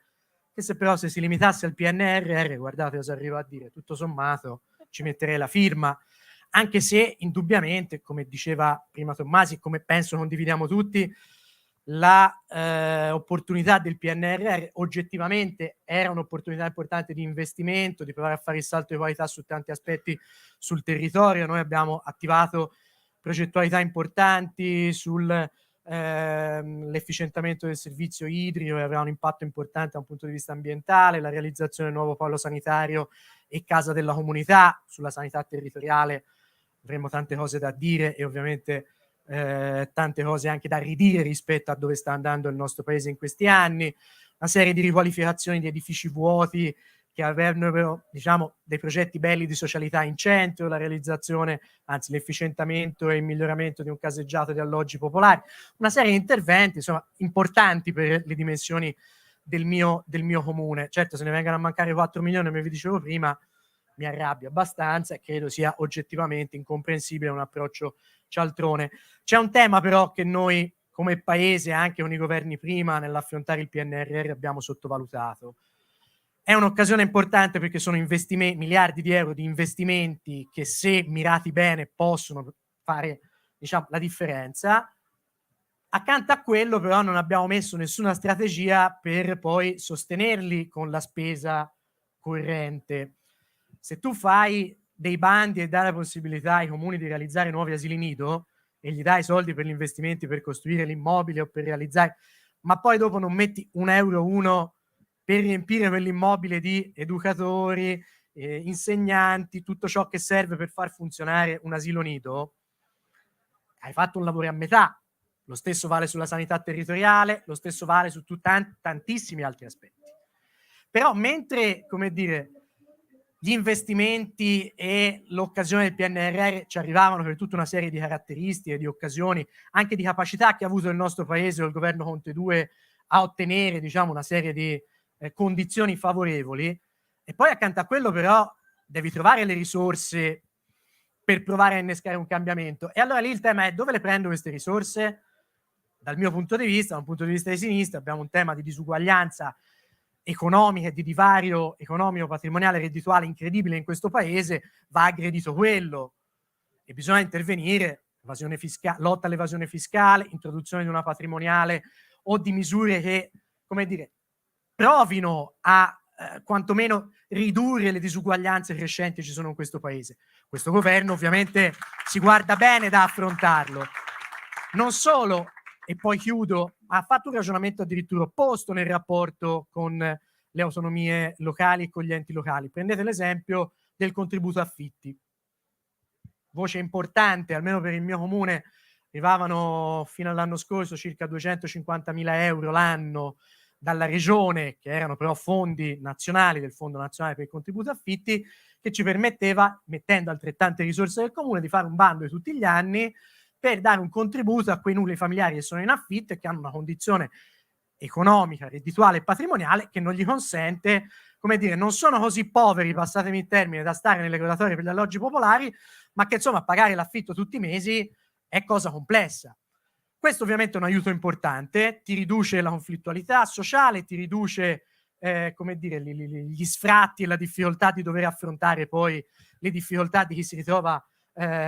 che se si limitasse al PNRR, guardate cosa arrivo a dire, tutto sommato ci metterei la firma, anche se indubbiamente, come diceva prima Tommasi, come penso condividiamo tutti, la opportunità del PNRR oggettivamente era un'opportunità importante di investimento, di provare a fare il salto di qualità su tanti aspetti sul territorio. Noi abbiamo attivato progettualità importanti sull'efficientamento del servizio idrico, che avrà un impatto importante da un punto di vista ambientale, la realizzazione del nuovo polo sanitario e casa della comunità. Sulla sanità territoriale avremo tante cose da dire e ovviamente tante cose anche da ridire rispetto a dove sta andando il nostro paese in questi anni, una serie di riqualificazioni di edifici vuoti che avrebbero, diciamo, dei progetti belli di socialità in centro, la realizzazione, anzi l'efficientamento e il miglioramento di un caseggiato di alloggi popolari, una serie di interventi insomma importanti per le dimensioni del mio comune. Certo, se ne vengano a mancare 4 milioni, come vi dicevo prima, mi arrabbio abbastanza e credo sia oggettivamente incomprensibile un approccio cialtrone. C'è un tema però che noi come paese, anche con i governi prima, nell'affrontare il PNRR abbiamo sottovalutato. È un'occasione importante perché sono miliardi di euro di investimenti che, se mirati bene, possono fare, diciamo, la differenza, Accanto a quello però non abbiamo messo nessuna strategia per poi sostenerli con la spesa corrente. Se tu fai dei bandi e dai la possibilità ai comuni di realizzare nuovi asili nido e gli dai soldi per gli investimenti per costruire l'immobile o per realizzare, ma poi dopo non metti €1 per riempire quell'immobile di educatori, insegnanti, tutto ciò che serve per far funzionare un asilo nido, hai fatto un lavoro a metà. Lo stesso vale sulla sanità territoriale, lo stesso vale su tantissimi altri aspetti. Però mentre, come dire, gli investimenti e l'occasione del PNRR ci arrivavano per tutta una serie di caratteristiche, di occasioni, anche di capacità che ha avuto il nostro paese o il governo Conte 2 a ottenere, diciamo, una serie di condizioni favorevoli, e poi accanto a quello però devi trovare le risorse per provare a innescare un cambiamento. E allora lì il tema è: dove le prendo queste risorse? Dal mio punto di vista, da un punto di vista di sinistra, abbiamo un tema di disuguaglianza economica e di divario economico-patrimoniale e reddituale incredibile in questo paese. Va aggredito quello e bisogna intervenire. Lotta all'evasione fiscale, introduzione di una patrimoniale o di misure che, come dire, provino a quantomeno ridurre le disuguaglianze crescenti che ci sono in questo paese. Questo governo ovviamente si guarda bene da affrontarlo. Non solo, e poi chiudo, ha fatto un ragionamento addirittura opposto nel rapporto con le autonomie locali e con gli enti locali. Prendete l'esempio del contributo affitti. Voce importante, almeno per il mio comune, arrivavano fino all'anno scorso circa 250.000 euro l'anno dalla regione, che erano però fondi nazionali del Fondo Nazionale per il Contributo Affitti, che ci permetteva, mettendo altrettante risorse del comune, di fare un bando di tutti gli anni per dare un contributo a quei nuclei familiari che sono in affitto e che hanno una condizione economica, reddituale e patrimoniale che non gli consente, come dire, non sono così poveri, passatemi il termine, da stare nelle graduatorie per gli alloggi popolari, ma che insomma pagare l'affitto tutti i mesi è cosa complessa. Questo ovviamente è un aiuto importante, ti riduce la conflittualità sociale, ti riduce come dire, gli sfratti e la difficoltà di dover affrontare poi le difficoltà di chi si ritrova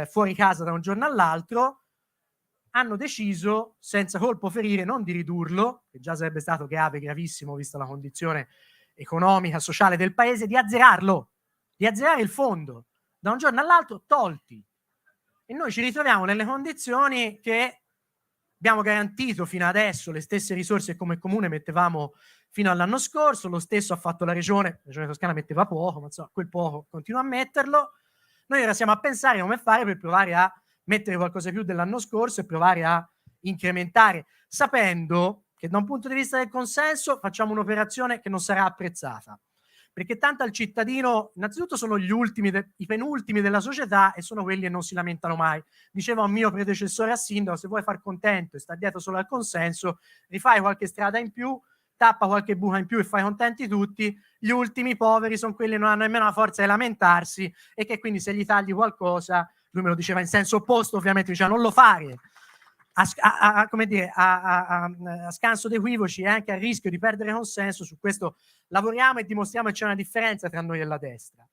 fuori casa da un giorno all'altro. Hanno deciso, senza colpo ferire, non di ridurlo, che già sarebbe stato grave, gravissimo, vista la condizione economica, sociale del paese, di azzerarlo, di azzerare il fondo. Da un giorno all'altro tolti. E noi ci ritroviamo nelle condizioni che abbiamo garantito fino adesso le stesse risorse come comune mettevamo fino all'anno scorso, lo stesso ha fatto la regione Toscana metteva poco, ma insomma quel poco continua a metterlo. Noi ora siamo a pensare come fare per provare a mettere qualcosa più dell'anno scorso e provare a incrementare, sapendo che da un punto di vista del consenso facciamo un'operazione che non sarà apprezzata, perché tanto al cittadino innanzitutto sono gli ultimi, i penultimi della società, e sono quelli che non si lamentano mai. Diceva un mio predecessore a sindaco: se vuoi far contento e sta dietro solo al consenso, rifai qualche strada in più, tappa qualche buca in più e fai contenti tutti. Gli ultimi poveri sono quelli che non hanno nemmeno la forza di lamentarsi e che quindi se gli tagli qualcosa, lui me lo diceva in senso opposto ovviamente, diceva non lo fare, come dire, a scanso di equivoci e anche a rischio di perdere consenso. Su questo lavoriamo e dimostriamo che c'è una differenza tra noi e la destra.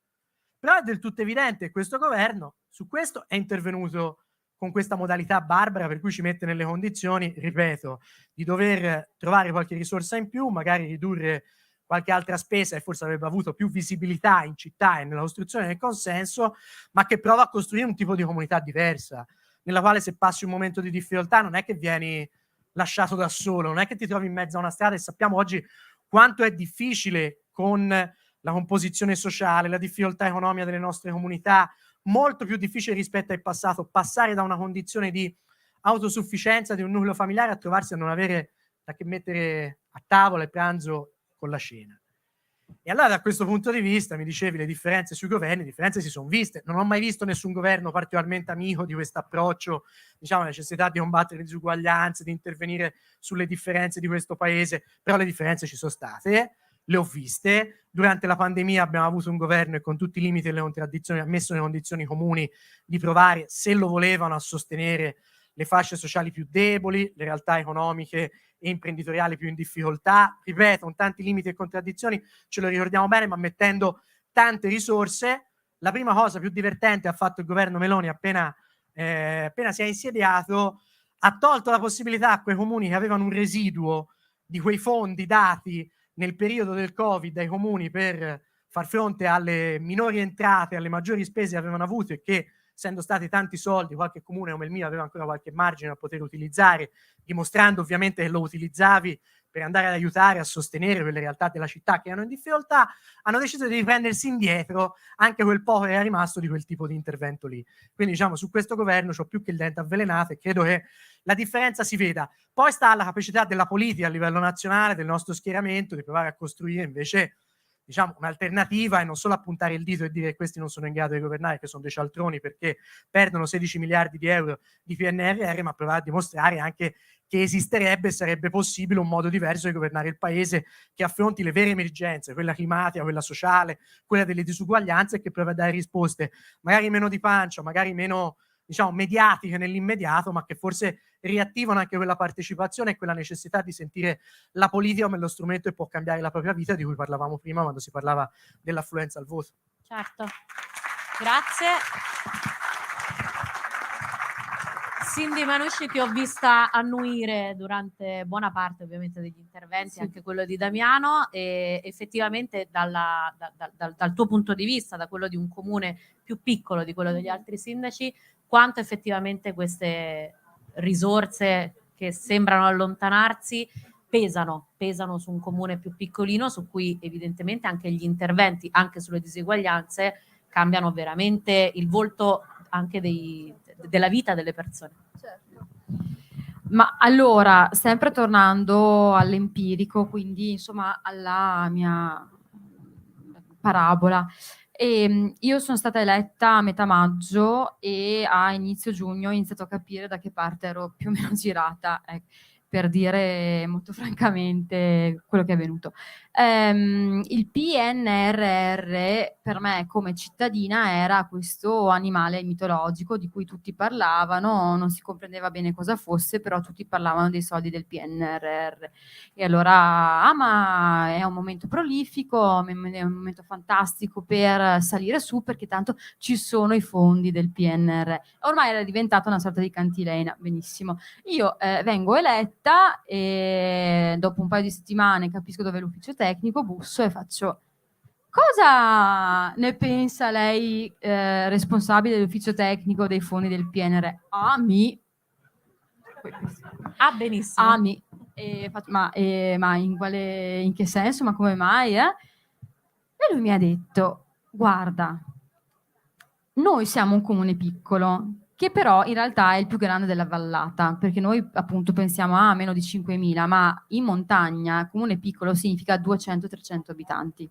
Però è del tutto evidente che questo governo su questo è intervenuto con questa modalità barbara, per cui ci mette nelle condizioni, ripeto, di dover trovare qualche risorsa in più, magari ridurre qualche altra spesa e forse avrebbe avuto più visibilità in città e nella costruzione del consenso, ma che prova a costruire un tipo di comunità diversa, nella quale se passi un momento di difficoltà non è che vieni lasciato da solo, non è che ti trovi in mezzo a una strada, e sappiamo oggi quanto è difficile con la composizione sociale, la difficoltà economica delle nostre comunità, molto più difficile rispetto al passato, passare da una condizione di autosufficienza di un nucleo familiare a trovarsi a non avere da che mettere a tavola il pranzo con la cena. E allora da questo punto di vista, mi dicevi le differenze sui governi, le differenze si sono viste. Non ho mai visto nessun governo particolarmente amico di questo approccio, diciamo, la necessità di combattere le disuguaglianze, di intervenire sulle differenze di questo paese, però le differenze ci sono state, le ho viste. Durante la pandemia abbiamo avuto un governo che con tutti i limiti e le contraddizioni ha messo nelle condizioni comuni di provare, se lo volevano, a sostenere le fasce sociali più deboli, le realtà economiche e imprenditoriali più in difficoltà, ripeto, con tanti limiti e contraddizioni, ce lo ricordiamo bene, ma mettendo tante risorse. La prima cosa più divertente ha fatto il governo Meloni appena si è insediato, ha tolto la possibilità a quei comuni che avevano un residuo di quei fondi dati nel periodo del Covid ai comuni per far fronte alle minori entrate, alle maggiori spese che avevano avuto e che, essendo stati tanti soldi, qualche comune come il mio aveva ancora qualche margine da poter utilizzare, dimostrando ovviamente che lo utilizzavi per andare ad aiutare a sostenere quelle realtà della città che erano in difficoltà, hanno deciso di riprendersi indietro anche quel poco che era rimasto di quel tipo di intervento lì. Quindi diciamo su questo governo c'ho più che il dente avvelenato e credo che la differenza si veda. Poi sta alla capacità della politica a livello nazionale, del nostro schieramento, di provare a costruire invece diciamo un'alternativa e non solo a puntare il dito e dire che questi non sono in grado di governare, che sono dei cialtroni perché perdono 16 miliardi di euro di PNRR, ma provare a dimostrare anche che esisterebbe e sarebbe possibile un modo diverso di governare il paese che affronti le vere emergenze, quella climatica, quella sociale, quella delle disuguaglianze, e che prova a dare risposte magari meno di pancia, magari meno diciamo mediatiche nell'immediato, ma che forse riattivano anche quella partecipazione e quella necessità di sentire la politica come lo strumento che può cambiare la propria vita, di cui parlavamo prima quando si parlava dell'affluenza al voto. Certo, grazie. Cindy Manusci, che ho vista annuire durante buona parte ovviamente degli interventi, sì, anche quello di Damiano, e effettivamente dal tuo punto di vista, da quello di un comune più piccolo di quello degli altri sindaci, quanto effettivamente queste risorse che sembrano allontanarsi pesano su un comune più piccolino, su cui evidentemente anche gli interventi, anche sulle diseguaglianze, cambiano veramente il volto anche della vita delle persone. Certo. Ma allora, sempre tornando all'empirico, quindi insomma alla mia parabola, io sono stata eletta a metà maggio e a inizio giugno ho iniziato a capire da che parte ero più o meno girata, per dire molto francamente quello che è avvenuto. Il PNRR per me come cittadina era questo animale mitologico di cui tutti parlavano, non si comprendeva bene cosa fosse, però tutti parlavano dei soldi del PNRR. E allora, ma è un momento prolifico, è un momento fantastico per salire su, perché tanto ci sono i fondi del PNRR. Ormai era diventata una sorta di cantilena, benissimo. Io vengo eletta e dopo un paio di settimane capisco dove è l'ufficio tecnico, busso e faccio: cosa ne pensa lei, responsabile dell'ufficio tecnico dei fondi del PNRR? Benissimo. Ma in che senso? Ma come mai? E lui mi ha detto: guarda, noi siamo un comune piccolo, che però in realtà è il più grande della vallata, perché noi appunto pensiamo a meno di 5.000, ma in montagna comune piccolo significa 200-300 abitanti.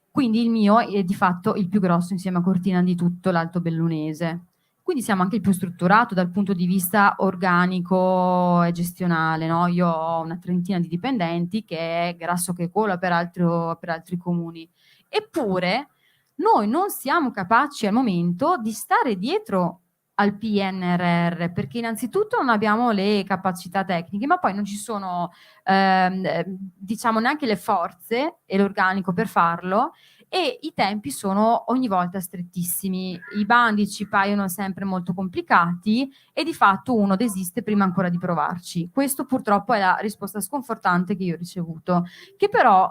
Quindi il mio è di fatto il più grosso insieme a Cortina di tutto l'Alto Bellunese. Quindi siamo anche il più strutturato dal punto di vista organico e gestionale, no? Io ho una trentina di dipendenti, che è grasso che cola per altri comuni. Eppure noi non siamo capaci al momento di stare dietro al PNRR, perché innanzitutto non abbiamo le capacità tecniche, ma poi non ci sono diciamo neanche le forze e l'organico per farlo, e i tempi sono ogni volta strettissimi, i bandi ci paiono sempre molto complicati e di fatto uno desiste prima ancora di provarci. Questo purtroppo è la risposta sconfortante che io ho ricevuto, che però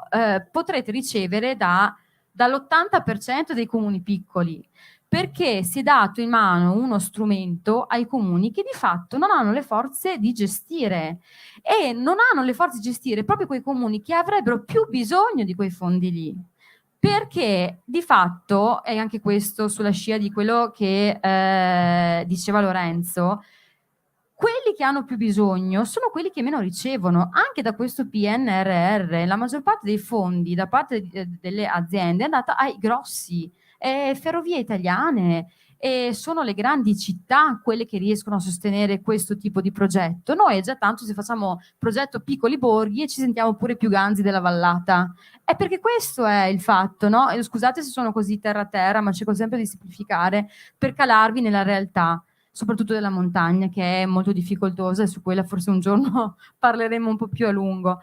potrete ricevere dall'80% dei comuni piccoli, perché si è dato in mano uno strumento ai comuni che di fatto non hanno le forze di gestire, e non hanno le forze di gestire proprio quei comuni che avrebbero più bisogno di quei fondi lì, perché di fatto, e anche questo sulla scia di quello che diceva Lorenzo, quelli che hanno più bisogno sono quelli che meno ricevono anche da questo PNRR. La maggior parte dei fondi da parte delle aziende è andata ai grossi, ferrovie italiane, e sono le grandi città quelle che riescono a sostenere questo tipo di progetto. Noi è già tanto se facciamo progetto piccoli borghi e ci sentiamo pure più ganzi della vallata. È perché questo è il fatto, no? E scusate se sono così terra terra, ma cerco sempre di semplificare per calarvi nella realtà, soprattutto della montagna, che è molto difficoltosa, e su quella forse un giorno parleremo un po' più a lungo.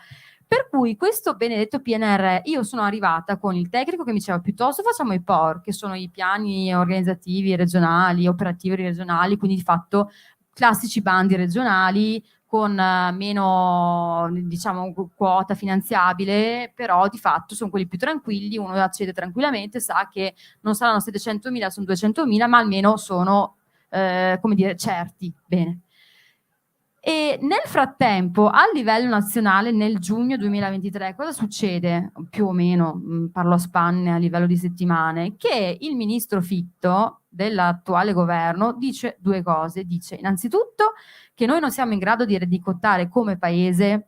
Per cui questo benedetto PNR, io sono arrivata con il tecnico che mi diceva: piuttosto facciamo i POR, che sono i piani organizzativi regionali, operativi regionali, quindi di fatto classici bandi regionali con meno, diciamo, quota finanziabile, però di fatto sono quelli più tranquilli, uno accede tranquillamente, sa che non saranno 700.000, sono 200.000, ma almeno sono, come dire, certi. Bene. E nel frattempo, a livello nazionale, nel giugno 2023, cosa succede? Più o meno, parlo a spanne a livello di settimane, che il ministro Fitto dell'attuale governo dice due cose. Dice innanzitutto che noi non siamo in grado di rendicontare come paese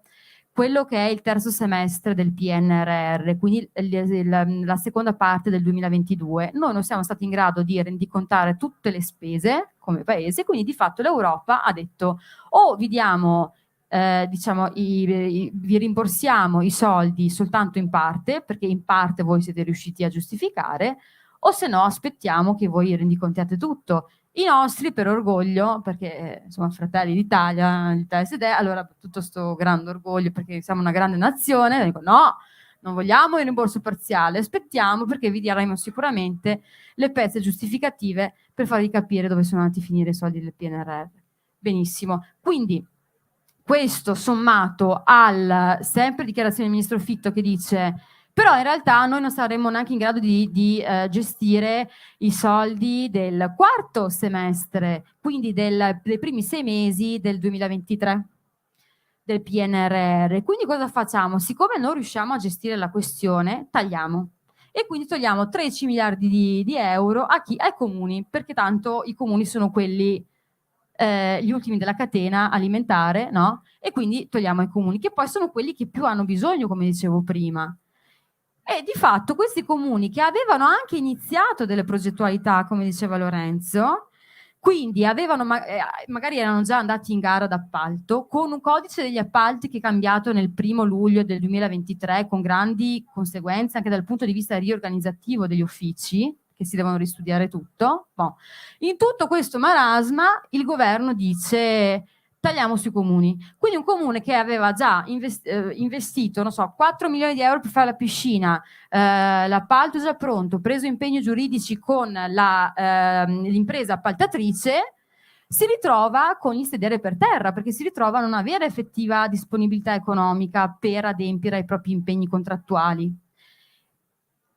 quello che è il terzo semestre del PNRR, quindi la seconda parte del 2022. Noi non siamo stati in grado di rendicontare tutte le spese come paese, quindi di fatto l'Europa ha detto o vi diamo, diciamo, vi rimborsiamo i soldi soltanto in parte, perché in parte voi siete riusciti a giustificare, o se no aspettiamo che voi rendicontiate tutto. I nostri, per orgoglio, perché insomma Fratelli d'Italia, l'Italia SD, allora tutto sto grande orgoglio perché siamo una grande nazione, dico no, non vogliamo il rimborso parziale, aspettiamo perché vi daremo sicuramente le pezze giustificative per farvi capire dove sono andati a finire i soldi del PNRR. Benissimo, quindi questo sommato al sempre dichiarazione del ministro Fitto che dice però in realtà noi non saremmo neanche in grado di gestire i soldi del quarto semestre, quindi dei primi 6 mesi del 2023 del PNRR. Quindi cosa facciamo? Siccome non riusciamo a gestire la questione, tagliamo. E quindi togliamo 13 miliardi di euro a chi? Ai comuni, perché tanto i comuni sono quelli gli ultimi della catena alimentare, no? E quindi togliamo ai comuni, che poi sono quelli che più hanno bisogno, come dicevo prima. E di fatto questi comuni che avevano anche iniziato delle progettualità, come diceva Lorenzo, quindi avevano magari erano già andati in gara d'appalto con un codice degli appalti che è cambiato nel 1° luglio del 2023 con grandi conseguenze anche dal punto di vista riorganizzativo degli uffici, che si devono ristudiare tutto. Bon. In tutto questo marasma il governo dice tagliamo sui comuni. Quindi un comune che aveva già investito, non so, 4 milioni di euro per fare la piscina, l'appalto è già pronto, preso impegni giuridici con l'impresa appaltatrice, si ritrova con il sedere per terra, perché si ritrova a non avere effettiva disponibilità economica per adempiere ai propri impegni contrattuali.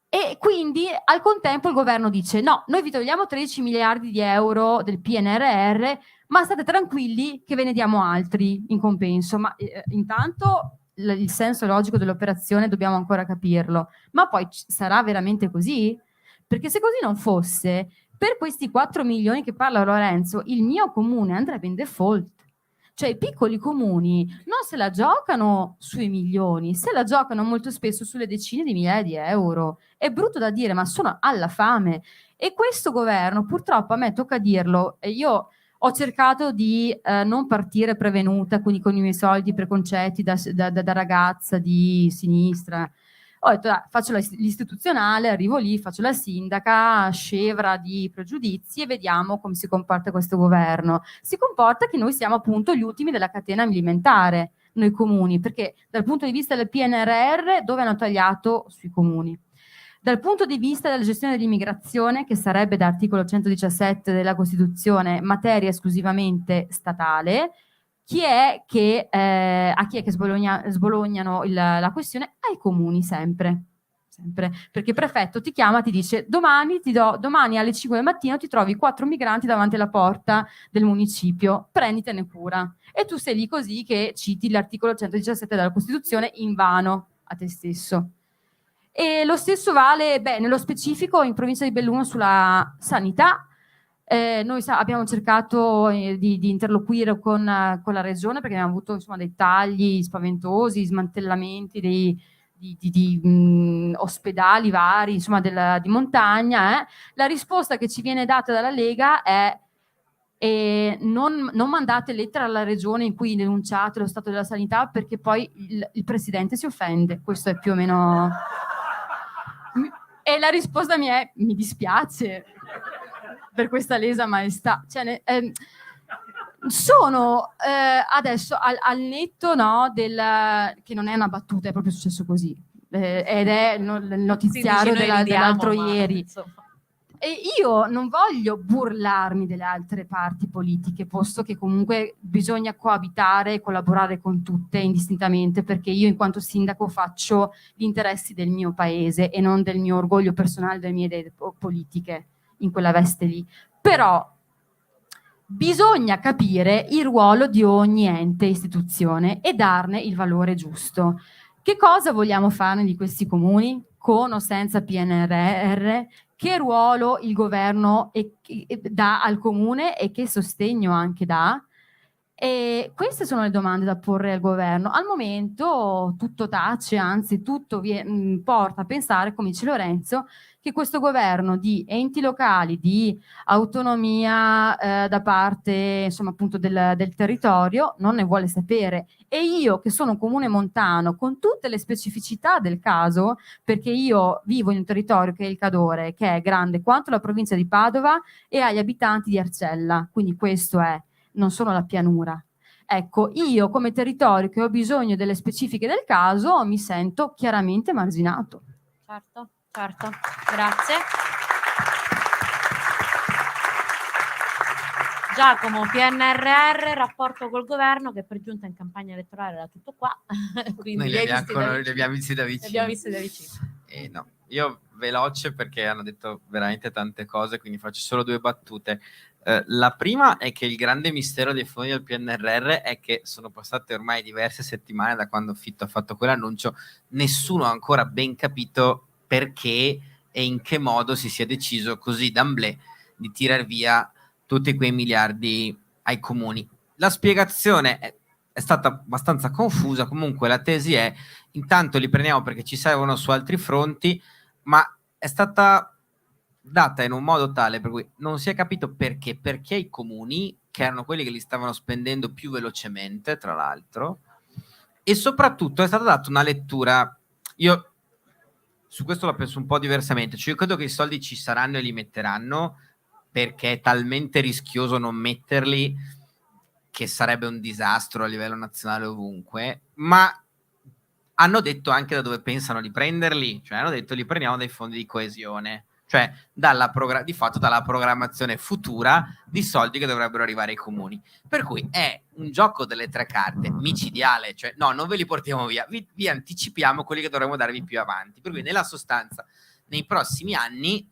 E quindi al contempo il governo dice no, noi vi togliamo 13 miliardi di euro del PNRR, ma state tranquilli che ve ne diamo altri in compenso. Ma intanto il senso logico dell'operazione dobbiamo ancora capirlo, ma poi sarà veramente così? Perché se così non fosse, per questi 4 milioni che parla Lorenzo, il mio comune andrebbe in default. Cioè i piccoli comuni non se la giocano sui milioni, se la giocano molto spesso sulle decine di migliaia di euro. È brutto da dire, ma sono alla fame. E questo governo, purtroppo, a me tocca dirlo, e io ho cercato di non partire prevenuta, quindi con i miei soliti preconcetti da ragazza di sinistra. Ho detto, faccio l'istituzionale, arrivo lì, faccio la sindaca, scevra di pregiudizi e vediamo come si comporta questo governo. Si comporta che noi siamo appunto gli ultimi della catena alimentare, noi comuni, perché dal punto di vista del PNRR dove hanno tagliato sui comuni? Dal punto di vista della gestione dell'immigrazione, che sarebbe da articolo 117 della Costituzione materia esclusivamente statale, a chi è che sbolognano la questione? Ai comuni sempre, perché il prefetto ti chiama, ti dice domani alle 5 del mattino ti trovi 4 migranti davanti alla porta del municipio, prenditene cura. E tu sei lì così che citi l'articolo 117 della Costituzione invano a te stesso. E lo stesso vale, nello specifico in provincia di Belluno sulla sanità. Noi abbiamo cercato di interloquire con la regione perché abbiamo avuto insomma dei tagli spaventosi, smantellamenti di ospedali vari, insomma di montagna. La risposta che ci viene data dalla Lega è non mandate lettera alla regione in cui denunciate lo stato della sanità perché poi il presidente si offende. Questo è più o meno... E la risposta mia è mi dispiace per questa lesa maestà. Cioè, sono adesso al netto, no, che non è una battuta, è proprio successo così, ed è il notiziario dell'altro ieri. E io non voglio burlarmi delle altre parti politiche, posto che comunque bisogna coabitare e collaborare con tutte indistintamente, perché io in quanto sindaco faccio gli interessi del mio paese e non del mio orgoglio personale, delle mie idee politiche in quella veste lì. Però bisogna capire il ruolo di ogni ente e istituzione e darne il valore giusto. Che cosa vogliamo fare di questi comuni, con o senza PNRR? Che ruolo il governo dà al comune e che sostegno anche dà? E queste sono le domande da porre al governo. Al momento tutto tace, anzi tutto porta a pensare, come dice Lorenzo, che questo governo di enti locali, di autonomia da parte insomma appunto del territorio non ne vuole sapere. E io che sono un comune montano con tutte le specificità del caso, perché io vivo in un territorio che è il Cadore, che è grande quanto la provincia di Padova e ha gli abitanti di Arcella, quindi questo è, non sono la pianura. Ecco, io come territorio che ho bisogno delle specifiche del caso mi sento chiaramente marginato. Certo, certo, grazie. Giacomo, PNRR, rapporto col governo, che per giunta in campagna elettorale era tutto qua. Quindi Noi li abbiamo visti da vicino. Li abbiamo visti da vicino. No, io veloce perché hanno detto veramente tante cose, quindi faccio solo 2 battute. La prima è che il grande mistero dei fondi del PNRR è che sono passate ormai diverse settimane da quando Fitto ha fatto quell'annuncio, nessuno ha ancora ben capito perché e in che modo si sia deciso così d'amblè di tirar via tutti quei miliardi ai comuni. La spiegazione è stata abbastanza confusa, comunque la tesi è: intanto li prendiamo perché ci servono su altri fronti, ma è stata data in un modo tale per cui non si è capito perché i comuni, che erano quelli che li stavano spendendo più velocemente, tra l'altro, e soprattutto è stata data una lettura, io su questo la penso un po' diversamente, cioè io credo che i soldi ci saranno e li metteranno, perché è talmente rischioso non metterli che sarebbe un disastro a livello nazionale ovunque, ma hanno detto anche da dove pensano di prenderli, cioè hanno detto li prendiamo dai fondi di coesione, cioè di fatto dalla programmazione futura di soldi che dovrebbero arrivare ai comuni. Per cui è un gioco delle 3 carte, micidiale, cioè no, non ve li portiamo via, vi anticipiamo quelli che dovremmo darvi più avanti. Per cui nella sostanza, nei prossimi anni,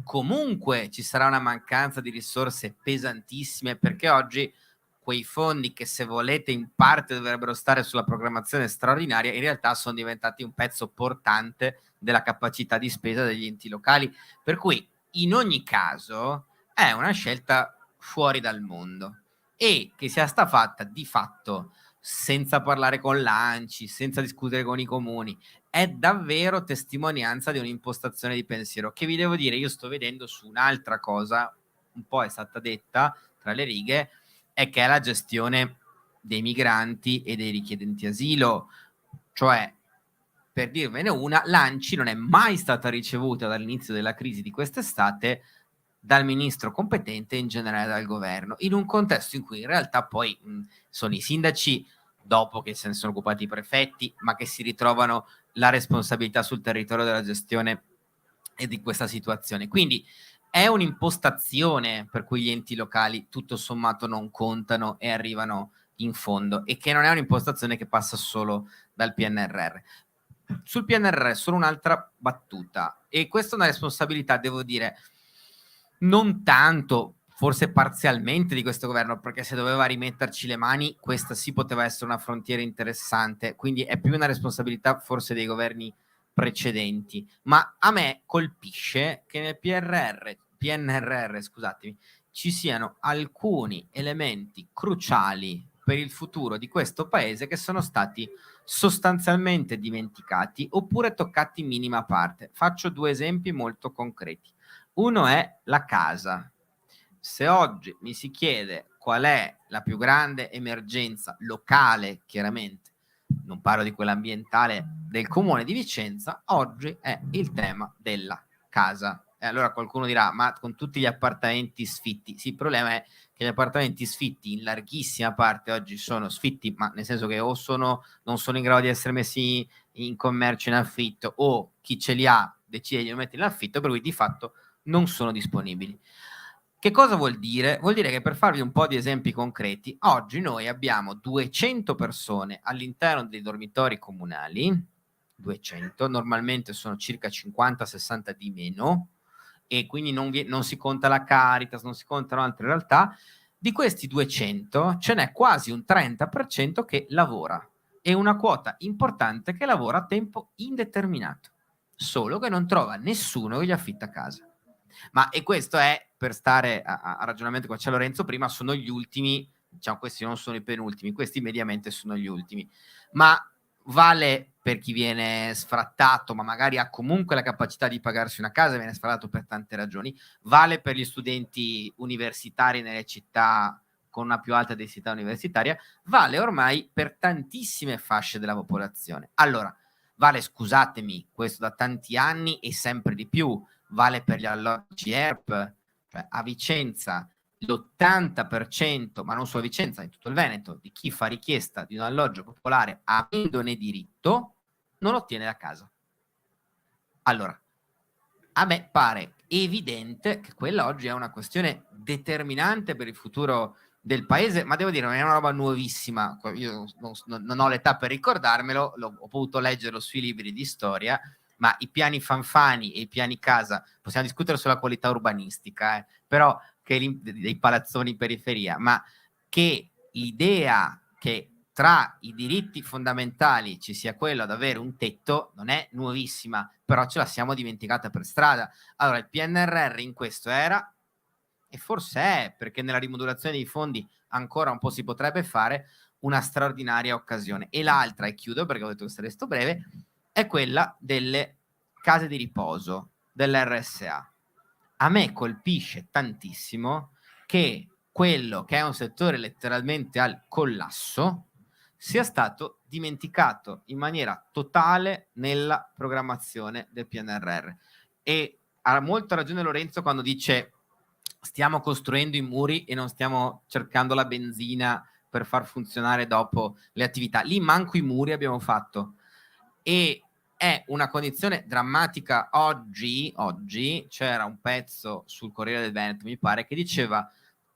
comunque ci sarà una mancanza di risorse pesantissime, perché oggi quei fondi che, se volete, in parte dovrebbero stare sulla programmazione straordinaria, in realtà sono diventati un pezzo portante della capacità di spesa degli enti locali, per cui in ogni caso è una scelta fuori dal mondo, e che sia stata fatta di fatto senza parlare con l'ANCI, senza discutere con i comuni, è davvero testimonianza di un'impostazione di pensiero che, vi devo dire, io sto vedendo su un'altra cosa, un po' è stata detta tra le righe, è che è la gestione dei migranti e dei richiedenti asilo. Cioè, per dirvene una, l'ANCI non è mai stata ricevuta dall'inizio della crisi di quest'estate dal ministro competente e in generale dal governo, in un contesto in cui in realtà poi sono i sindaci, dopo che se ne sono occupati i prefetti, ma che si ritrovano la responsabilità sul territorio della gestione e di questa situazione. Quindi è un'impostazione per cui gli enti locali tutto sommato non contano e arrivano in fondo, e che non è un'impostazione che passa solo dal PNRR. Sul PNRR solo un'altra battuta, e questa è una responsabilità, devo dire, non tanto, forse parzialmente, di questo governo, perché se doveva rimetterci le mani, questa sì poteva essere una frontiera interessante, quindi è più una responsabilità forse dei governi precedenti. Ma a me colpisce che nel PNRR, scusatemi, ci siano alcuni elementi cruciali per il futuro di questo paese che sono stati sostanzialmente dimenticati oppure toccati in minima parte. Faccio 2 esempi molto concreti. Uno è la casa. Se oggi mi si chiede qual è la più grande emergenza locale, chiaramente non parlo di quella ambientale del comune di Vicenza, oggi è il tema della casa. E allora qualcuno dirà: ma con tutti gli appartamenti sfitti? Sì, il problema è che gli appartamenti sfitti in larghissima parte oggi sono sfitti, ma nel senso che o non sono in grado di essere messi in commercio in affitto, o chi ce li ha decide di non metterli in affitto, per cui di fatto non sono disponibili. Che cosa vuol dire? Vuol dire che, per farvi un po' di esempi concreti, oggi noi abbiamo 200 persone all'interno dei dormitori comunali, 200, normalmente sono circa 50-60 di meno, e quindi non si conta la Caritas, non si contano altre realtà. Di questi 200 ce n'è quasi un 30% che lavora, e una quota importante che lavora a tempo indeterminato, solo che non trova nessuno che gli affitta casa. E questo è, per stare a ragionamento con c'è Lorenzo prima, sono gli ultimi, diciamo, questi non sono i penultimi, questi mediamente sono gli ultimi, ma vale per chi viene sfrattato ma magari ha comunque la capacità di pagarsi una casa, viene sfrattato per tante ragioni, vale per gli studenti universitari nelle città con una più alta densità universitaria, vale ormai per tantissime fasce della popolazione. Allora, vale, scusatemi, questo da tanti anni e sempre di più, vale per gli alloggi ERP, cioè a Vicenza l'80%, ma non solo a Vicenza, in tutto il Veneto, di chi fa richiesta di un alloggio popolare avendone diritto, non ottiene la casa. Allora, a me pare evidente che quella oggi è una questione determinante per il futuro del paese, ma devo dire non è una roba nuovissima, io non ho l'età per ricordarmelo, ho potuto leggerlo sui libri di storia, ma i piani Fanfani e i piani casa, possiamo discutere sulla qualità urbanistica, però che dei palazzoni in periferia, ma che l'idea che tra i diritti fondamentali ci sia quello ad avere un tetto non è nuovissima, però ce la siamo dimenticata per strada. Allora il PNRR in questo era, e forse è, perché nella rimodulazione dei fondi ancora un po' si potrebbe fare, una straordinaria occasione. E l'altra, e chiudo perché ho detto che resto breve, è quella delle case di riposo, dell'RSA. A me colpisce tantissimo che quello che è un settore letteralmente al collasso sia stato dimenticato in maniera totale nella programmazione del PNRR. E ha molta ragione Lorenzo quando dice stiamo costruendo i muri e non stiamo cercando la benzina per far funzionare dopo le attività. Lì manco i muri abbiamo fatto. E è una condizione drammatica. Oggi c'era un pezzo sul Corriere del Veneto, mi pare, che diceva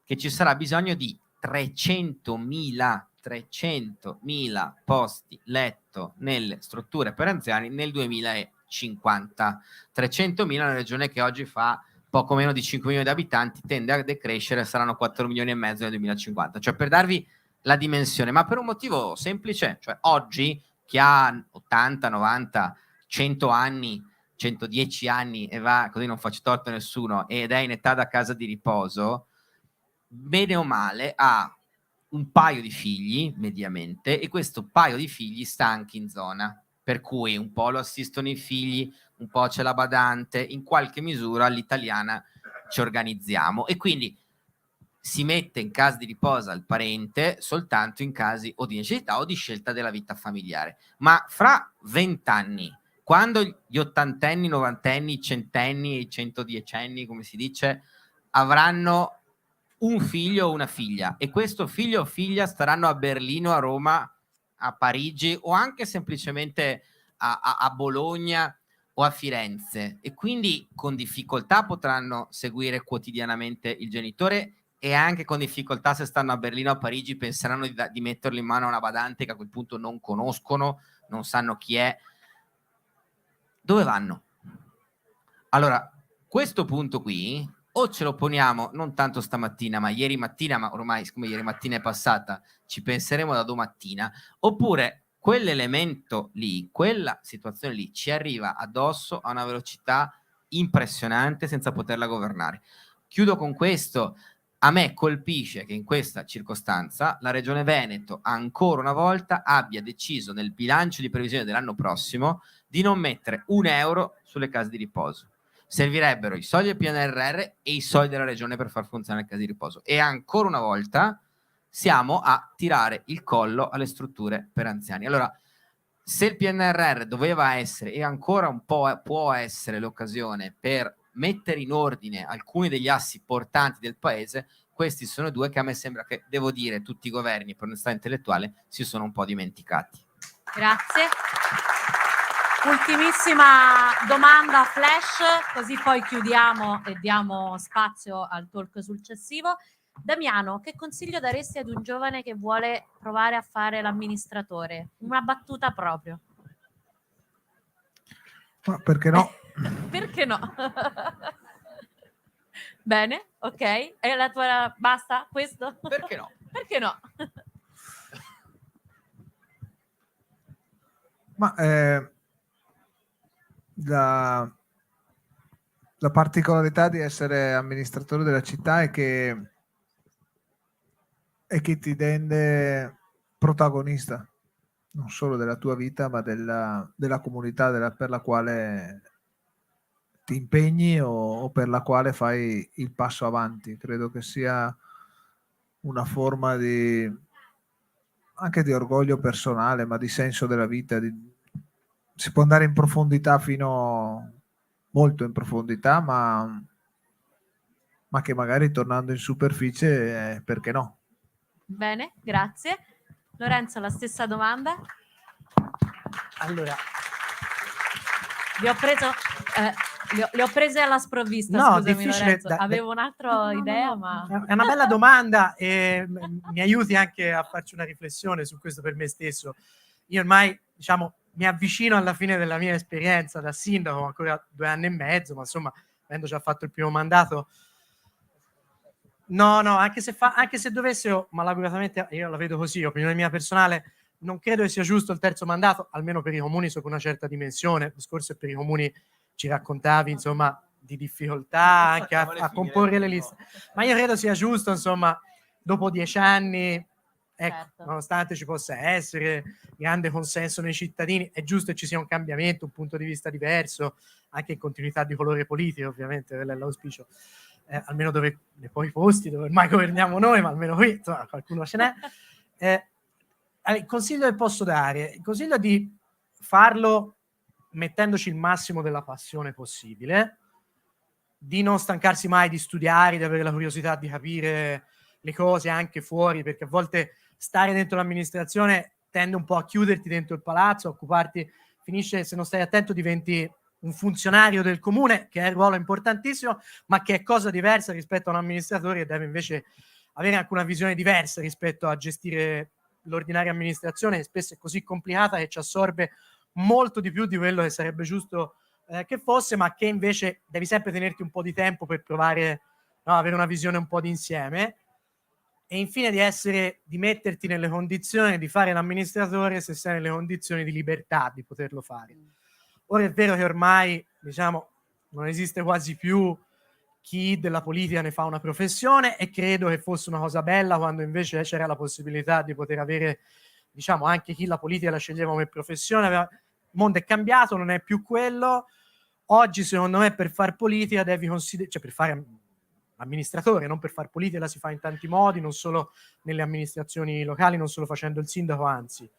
che ci sarà bisogno di 300.000 posti letto nelle strutture per anziani nel 2050. 300.000 è una regione che oggi fa poco meno di 5 milioni di abitanti, tende a decrescere, saranno 4 milioni e mezzo nel 2050. Cioè, per darvi la dimensione, ma per un motivo semplice, cioè oggi chi ha 80, 90, 100 anni, 110 anni e va, così non faccio torto a nessuno, ed è in età da casa di riposo, bene o male ha un paio di figli mediamente, e questo paio di figli sta anche in zona, per cui un po' lo assistono i figli, un po' c'è la badante, in qualche misura all'italiana ci organizziamo, e quindi si mette in casa di riposo al parente soltanto in casi o di necessità o di scelta della vita familiare. Ma fra 20 anni, quando gli ottantenni, novantenni, i centenni e i 110enni, come si dice, avranno un figlio o una figlia, e questo figlio o figlia staranno a Berlino, a Roma, a Parigi o anche semplicemente a Bologna o a Firenze, e quindi con difficoltà potranno seguire quotidianamente il genitore, e anche con difficoltà, se stanno a Berlino o a Parigi, penseranno di metterlo in mano a una badante che a quel punto non conoscono, non sanno chi è. Dove vanno? Allora, questo punto qui o ce lo poniamo non tanto stamattina, ma ieri mattina, ma ormai siccome ieri mattina è passata, ci penseremo da domattina, oppure quell'elemento lì, quella situazione lì ci arriva addosso a una velocità impressionante senza poterla governare. Chiudo con questo. A me colpisce che in questa circostanza la Regione Veneto ancora una volta abbia deciso nel bilancio di previsione dell'anno prossimo di non mettere un euro sulle case di riposo. Servirebbero i soldi del PNRR e i soldi della Regione per far funzionare le case di riposo, e ancora una volta siamo a tirare il collo alle strutture per anziani. Allora, se il PNRR doveva essere e ancora un po' può essere l'occasione per mettere in ordine alcuni degli assi portanti del paese, questi sono due che a me sembra che, devo dire, tutti i governi per onestà intellettuale si sono un po' dimenticati. Grazie. Ultimissima domanda flash, così poi chiudiamo e diamo spazio al talk successivo. Damiano, che consiglio daresti ad un giovane che vuole provare a fare l'amministratore? Una battuta proprio. Ma perché no? Perché no? Bene, ok. E la tua basta questo? Perché no? Perché no? Ma la particolarità di essere amministratore della città è che ti rende protagonista non solo della tua vita, ma della comunità per la quale ti impegni o per la quale fai il passo avanti. Credo che sia una forma anche di orgoglio personale, ma di senso della vita. Si può andare in profondità, fino molto in profondità, ma che magari tornando in superficie, perché no? Bene, grazie. Lorenzo, la stessa domanda? Allora, le ho prese alla sprovvista, no, scusami difficile Lorenzo. Avevo un'altra idea, ma... È una bella domanda e mi aiuti anche a farci una riflessione su questo per me stesso. Io ormai, diciamo, mi avvicino alla fine della mia esperienza da sindaco, ancora 2 anni e mezzo, ma insomma, avendo già fatto il primo mandato, no, anche se dovessero, malauguratamente, io la vedo così, opinione mia personale, non credo che sia giusto il terzo mandato, almeno per i comuni sotto una certa dimensione. Il discorso è per i comuni, ci raccontavi, insomma, di difficoltà anche a comporre le liste, ma io credo sia giusto, insomma, dopo 10 anni, ecco, Certo. Nonostante ci possa essere grande consenso nei cittadini, è giusto che ci sia un cambiamento, un punto di vista diverso, anche in continuità di colore politico, ovviamente, quello è l'auspicio. Almeno nei pochi posti dove ormai governiamo noi, ma almeno qui, insomma, qualcuno ce n'è. Il consiglio che posso dare, il consiglio è di farlo mettendoci il massimo della passione possibile, di non stancarsi mai di studiare, di avere la curiosità di capire le cose anche fuori, perché a volte stare dentro l'amministrazione tende un po' a chiuderti dentro il palazzo, a occuparti, finisce, se non stai attento, diventi un funzionario del comune, che è un ruolo importantissimo, ma che è cosa diversa rispetto a un amministratore che deve invece avere anche una visione diversa rispetto a gestire l'ordinaria amministrazione, che spesso è così complicata che ci assorbe molto di più di quello che sarebbe giusto che fosse, ma che invece devi sempre tenerti un po' di tempo per provare, no, avere una visione un po' d'insieme. E infine di metterti nelle condizioni di fare l'amministratore se sei nelle condizioni di libertà di poterlo fare. Ora è vero che ormai, diciamo, non esiste quasi più chi della politica ne fa una professione, e credo che fosse una cosa bella quando invece c'era la possibilità di poter avere, diciamo, anche chi la politica la sceglieva come professione. Il mondo è cambiato, non è più quello. Oggi, secondo me, per fare politica devi considerare, cioè per fare amministratore, non per fare politica, la si fa in tanti modi, non solo nelle amministrazioni locali, non solo facendo il sindaco, anzi,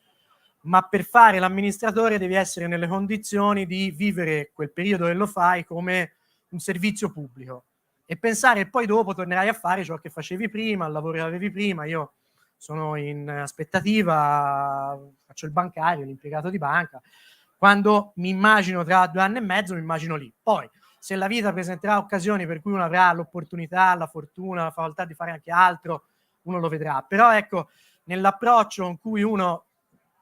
ma per fare l'amministratore devi essere nelle condizioni di vivere quel periodo che lo fai come un servizio pubblico e pensare che poi dopo tornerai a fare ciò che facevi prima, il lavoro che avevi prima. Io sono in aspettativa, faccio il bancario, l'impiegato di banca. Quando mi immagino tra 2 anni e mezzo, mi immagino lì. Poi, se la vita presenterà occasioni per cui uno avrà l'opportunità, la fortuna, la facoltà di fare anche altro, uno lo vedrà. Però ecco, nell'approccio con cui uno,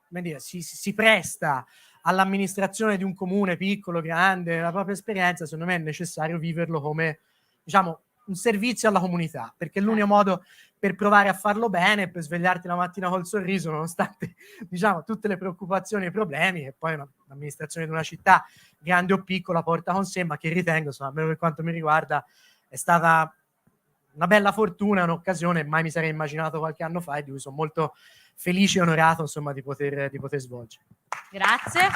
come dire, si presta all'amministrazione di un comune piccolo, grande, la propria esperienza, secondo me è necessario viverlo come, diciamo, un servizio alla comunità, perché è l'unico modo per provare a farlo bene, per svegliarti la mattina col sorriso, nonostante, diciamo, tutte le preoccupazioni e i problemi, e poi l'amministrazione di una città, grande o piccola, porta con sé, ma che ritengo, insomma, almeno per quanto mi riguarda, è stata una bella fortuna, un'occasione, mai mi sarei immaginato qualche anno fa, e di cui sono molto felice e onorato, insomma, di poter svolgere. Grazie.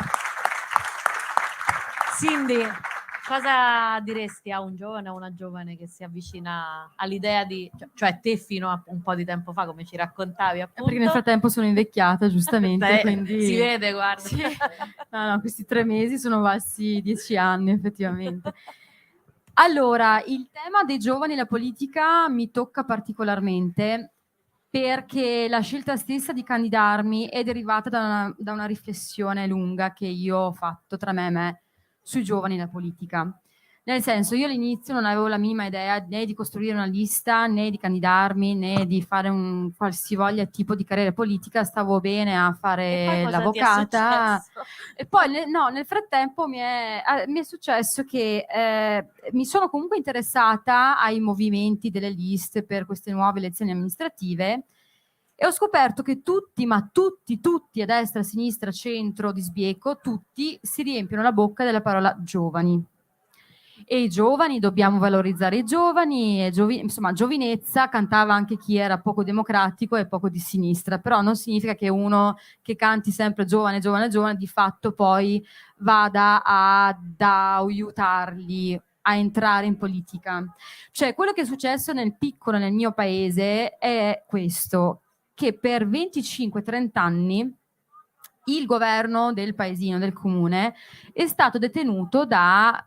Cindy, cosa diresti a un giovane o una giovane che si avvicina all'idea di, cioè te fino a un po' di tempo fa, come ci raccontavi, appunto? Perché nel frattempo sono invecchiata, giustamente. Quindi... Si vede, guarda. Sì. No, questi 3 mesi sono valsi 10 anni, effettivamente. Allora, il tema dei giovani e la politica mi tocca particolarmente, perché la scelta stessa di candidarmi è derivata da una riflessione lunga che io ho fatto tra me e me sui giovani nella politica. Nel senso, io all'inizio non avevo la minima idea né di costruire una lista, né di candidarmi, né di fare un qualsivoglia tipo di carriera politica. Stavo bene a fare l'avvocata. E poi nel frattempo mi è successo che mi sono comunque interessata ai movimenti delle liste per queste nuove elezioni amministrative e ho scoperto che tutti, ma tutti, a destra, a sinistra, centro, di sbieco, tutti si riempiono la bocca della parola giovani. E i giovani, dobbiamo valorizzare i giovani, insomma, giovinezza cantava anche chi era poco democratico e poco di sinistra, però non significa che uno che canti sempre giovane, di fatto poi vada ad aiutarli a entrare in politica. Cioè, quello che è successo nel piccolo, nel mio paese, è questo, che per 25-30 anni il governo del paesino, del comune, è stato detenuto da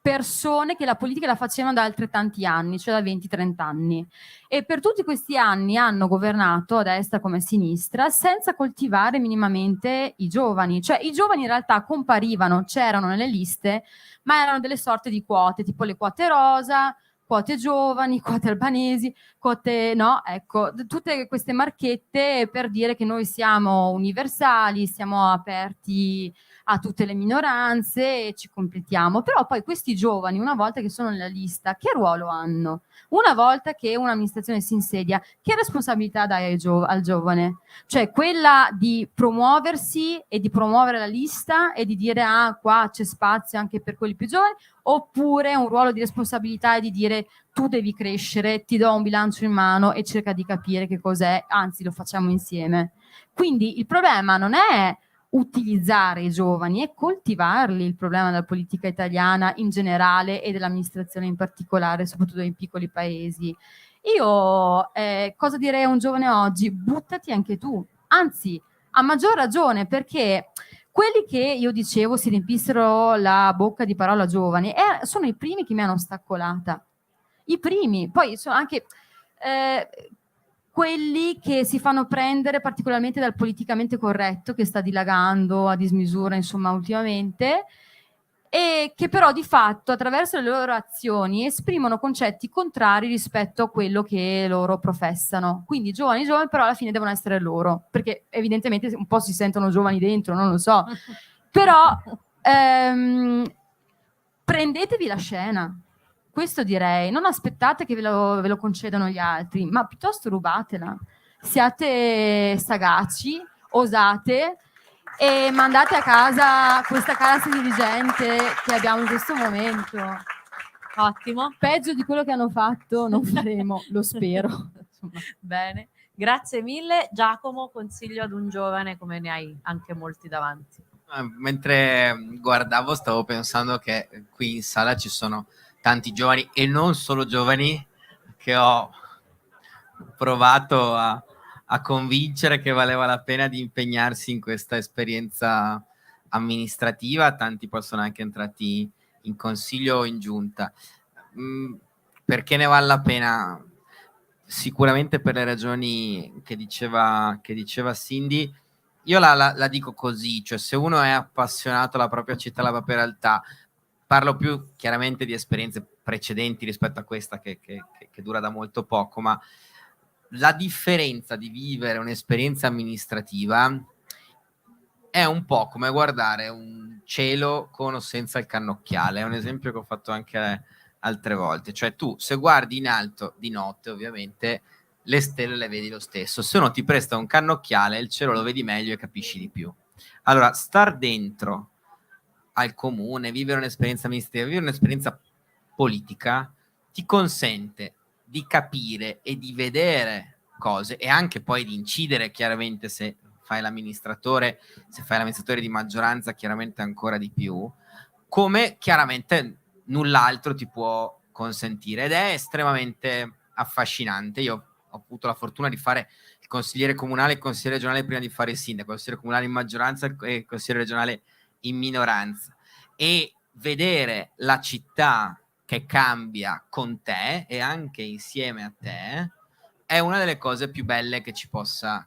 persone che la politica la facevano da altrettanti anni, cioè da 20-30 anni. E per tutti questi anni hanno governato a destra come a sinistra senza coltivare minimamente i giovani. Cioè i giovani in realtà comparivano, c'erano nelle liste, ma erano delle sorte di quote, tipo le quote rosa, quote giovani, quote albanesi, quote no, ecco, tutte queste marchette per dire che noi siamo universali, siamo aperti a tutte le minoranze e ci completiamo. Però poi questi giovani, una volta che sono nella lista, che ruolo hanno? Una volta che un'amministrazione si insedia, che responsabilità dai al giovane? Cioè quella di promuoversi e di promuovere la lista e di dire qua c'è spazio anche per quelli più giovani, oppure un ruolo di responsabilità e di dire tu devi crescere, ti do un bilancio in mano e cerca di capire che cos'è, anzi lo facciamo insieme. Quindi il problema non è utilizzare i giovani e coltivarli, il problema della politica italiana in generale e dell'amministrazione in particolare, soprattutto in piccoli paesi. Io cosa direi a un giovane oggi? Buttati anche tu, anzi a maggior ragione, perché quelli che io dicevo si riempissero la bocca di parola giovani sono i primi che mi hanno staccolata, i primi, poi sono anche quelli che si fanno prendere particolarmente dal politicamente corretto che sta dilagando a dismisura, insomma, ultimamente, e che però di fatto attraverso le loro azioni esprimono concetti contrari rispetto a quello che loro professano. Quindi giovani, però alla fine devono essere loro, perché evidentemente un po' si sentono giovani dentro, non lo so, però prendetevi la scena. Questo direi, non aspettate che ve lo concedano gli altri, ma piuttosto rubatela. Siate sagaci, osate e mandate a casa questa classe dirigente che abbiamo in questo momento. Ottimo. Peggio di quello che hanno fatto non faremo, lo spero. Bene, grazie mille. Giacomo, consiglio ad un giovane, come ne hai anche molti davanti. Mentre guardavo stavo pensando che qui in sala ci sono tanti giovani e non solo giovani che ho provato a convincere che valeva la pena di impegnarsi in questa esperienza amministrativa. Tanti poi sono anche entrati in consiglio o in giunta. Perché ne vale la pena? Sicuramente per le ragioni che diceva Cindy. Io la dico così, cioè se uno è appassionato alla propria città, alla propria realtà, parlo più chiaramente di esperienze precedenti rispetto a questa che dura da molto poco, ma la differenza di vivere un'esperienza amministrativa è un po' come guardare un cielo con o senza il cannocchiale. È un esempio che ho fatto anche altre volte, cioè tu se guardi in alto di notte ovviamente le stelle le vedi lo stesso, se uno ti presta un cannocchiale il cielo lo vedi meglio e capisci di più. Allora star dentro al comune, vivere un'esperienza amministrativa, vivere un'esperienza politica ti consente di capire e di vedere cose e anche poi di incidere, chiaramente se fai l'amministratore di maggioranza chiaramente ancora di più, come chiaramente null'altro ti può consentire, ed è estremamente affascinante. Io ho avuto la fortuna di fare il consigliere comunale e il consigliere regionale prima di fare il sindaco, il consigliere comunale in maggioranza e il consigliere regionale in minoranza, e vedere la città che cambia con te e anche insieme a te è una delle cose più belle che ci possa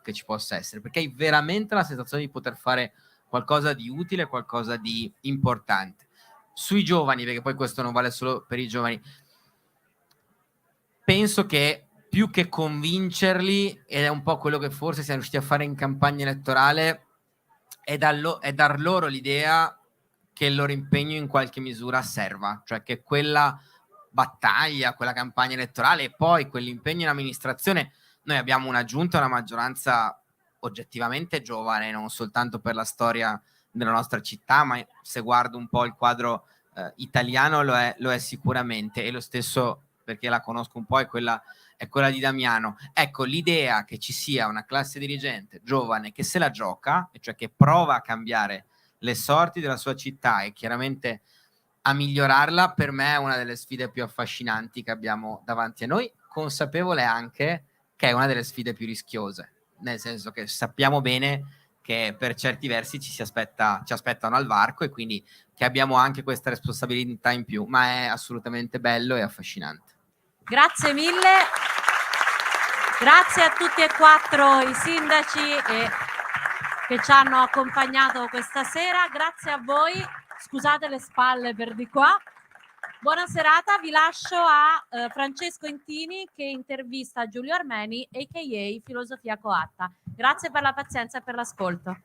essere, perché hai veramente la sensazione di poter fare qualcosa di utile, qualcosa di importante. Sui giovani, perché poi questo non vale solo per i giovani, penso che più che convincerli, ed è un po' quello che forse siamo riusciti a fare in campagna elettorale, è dar loro l'idea che il loro impegno in qualche misura serva, cioè che quella battaglia, quella campagna elettorale e poi quell'impegno in amministrazione, noi abbiamo una giunta, una maggioranza oggettivamente giovane, non soltanto per la storia della nostra città, ma se guardo un po' il quadro italiano lo è sicuramente, e lo stesso, perché la conosco un po', è quella di Damiano. Ecco, l'idea che ci sia una classe dirigente giovane che se la gioca, cioè che prova a cambiare le sorti della sua città e chiaramente a migliorarla, per me è una delle sfide più affascinanti che abbiamo davanti a noi, consapevole anche che è una delle sfide più rischiose, nel senso che sappiamo bene che per certi versi ci aspettano al varco, e quindi che abbiamo anche questa responsabilità in più, ma è assolutamente bello e affascinante. Grazie mille, grazie a tutti e quattro i sindaci che ci hanno accompagnato questa sera, grazie a voi, scusate le spalle per di qua. Buona serata, vi lascio a Francesco Intini che intervista Giulio Armeni, a.k.a. Filosofia Coatta. Grazie per la pazienza e per l'ascolto.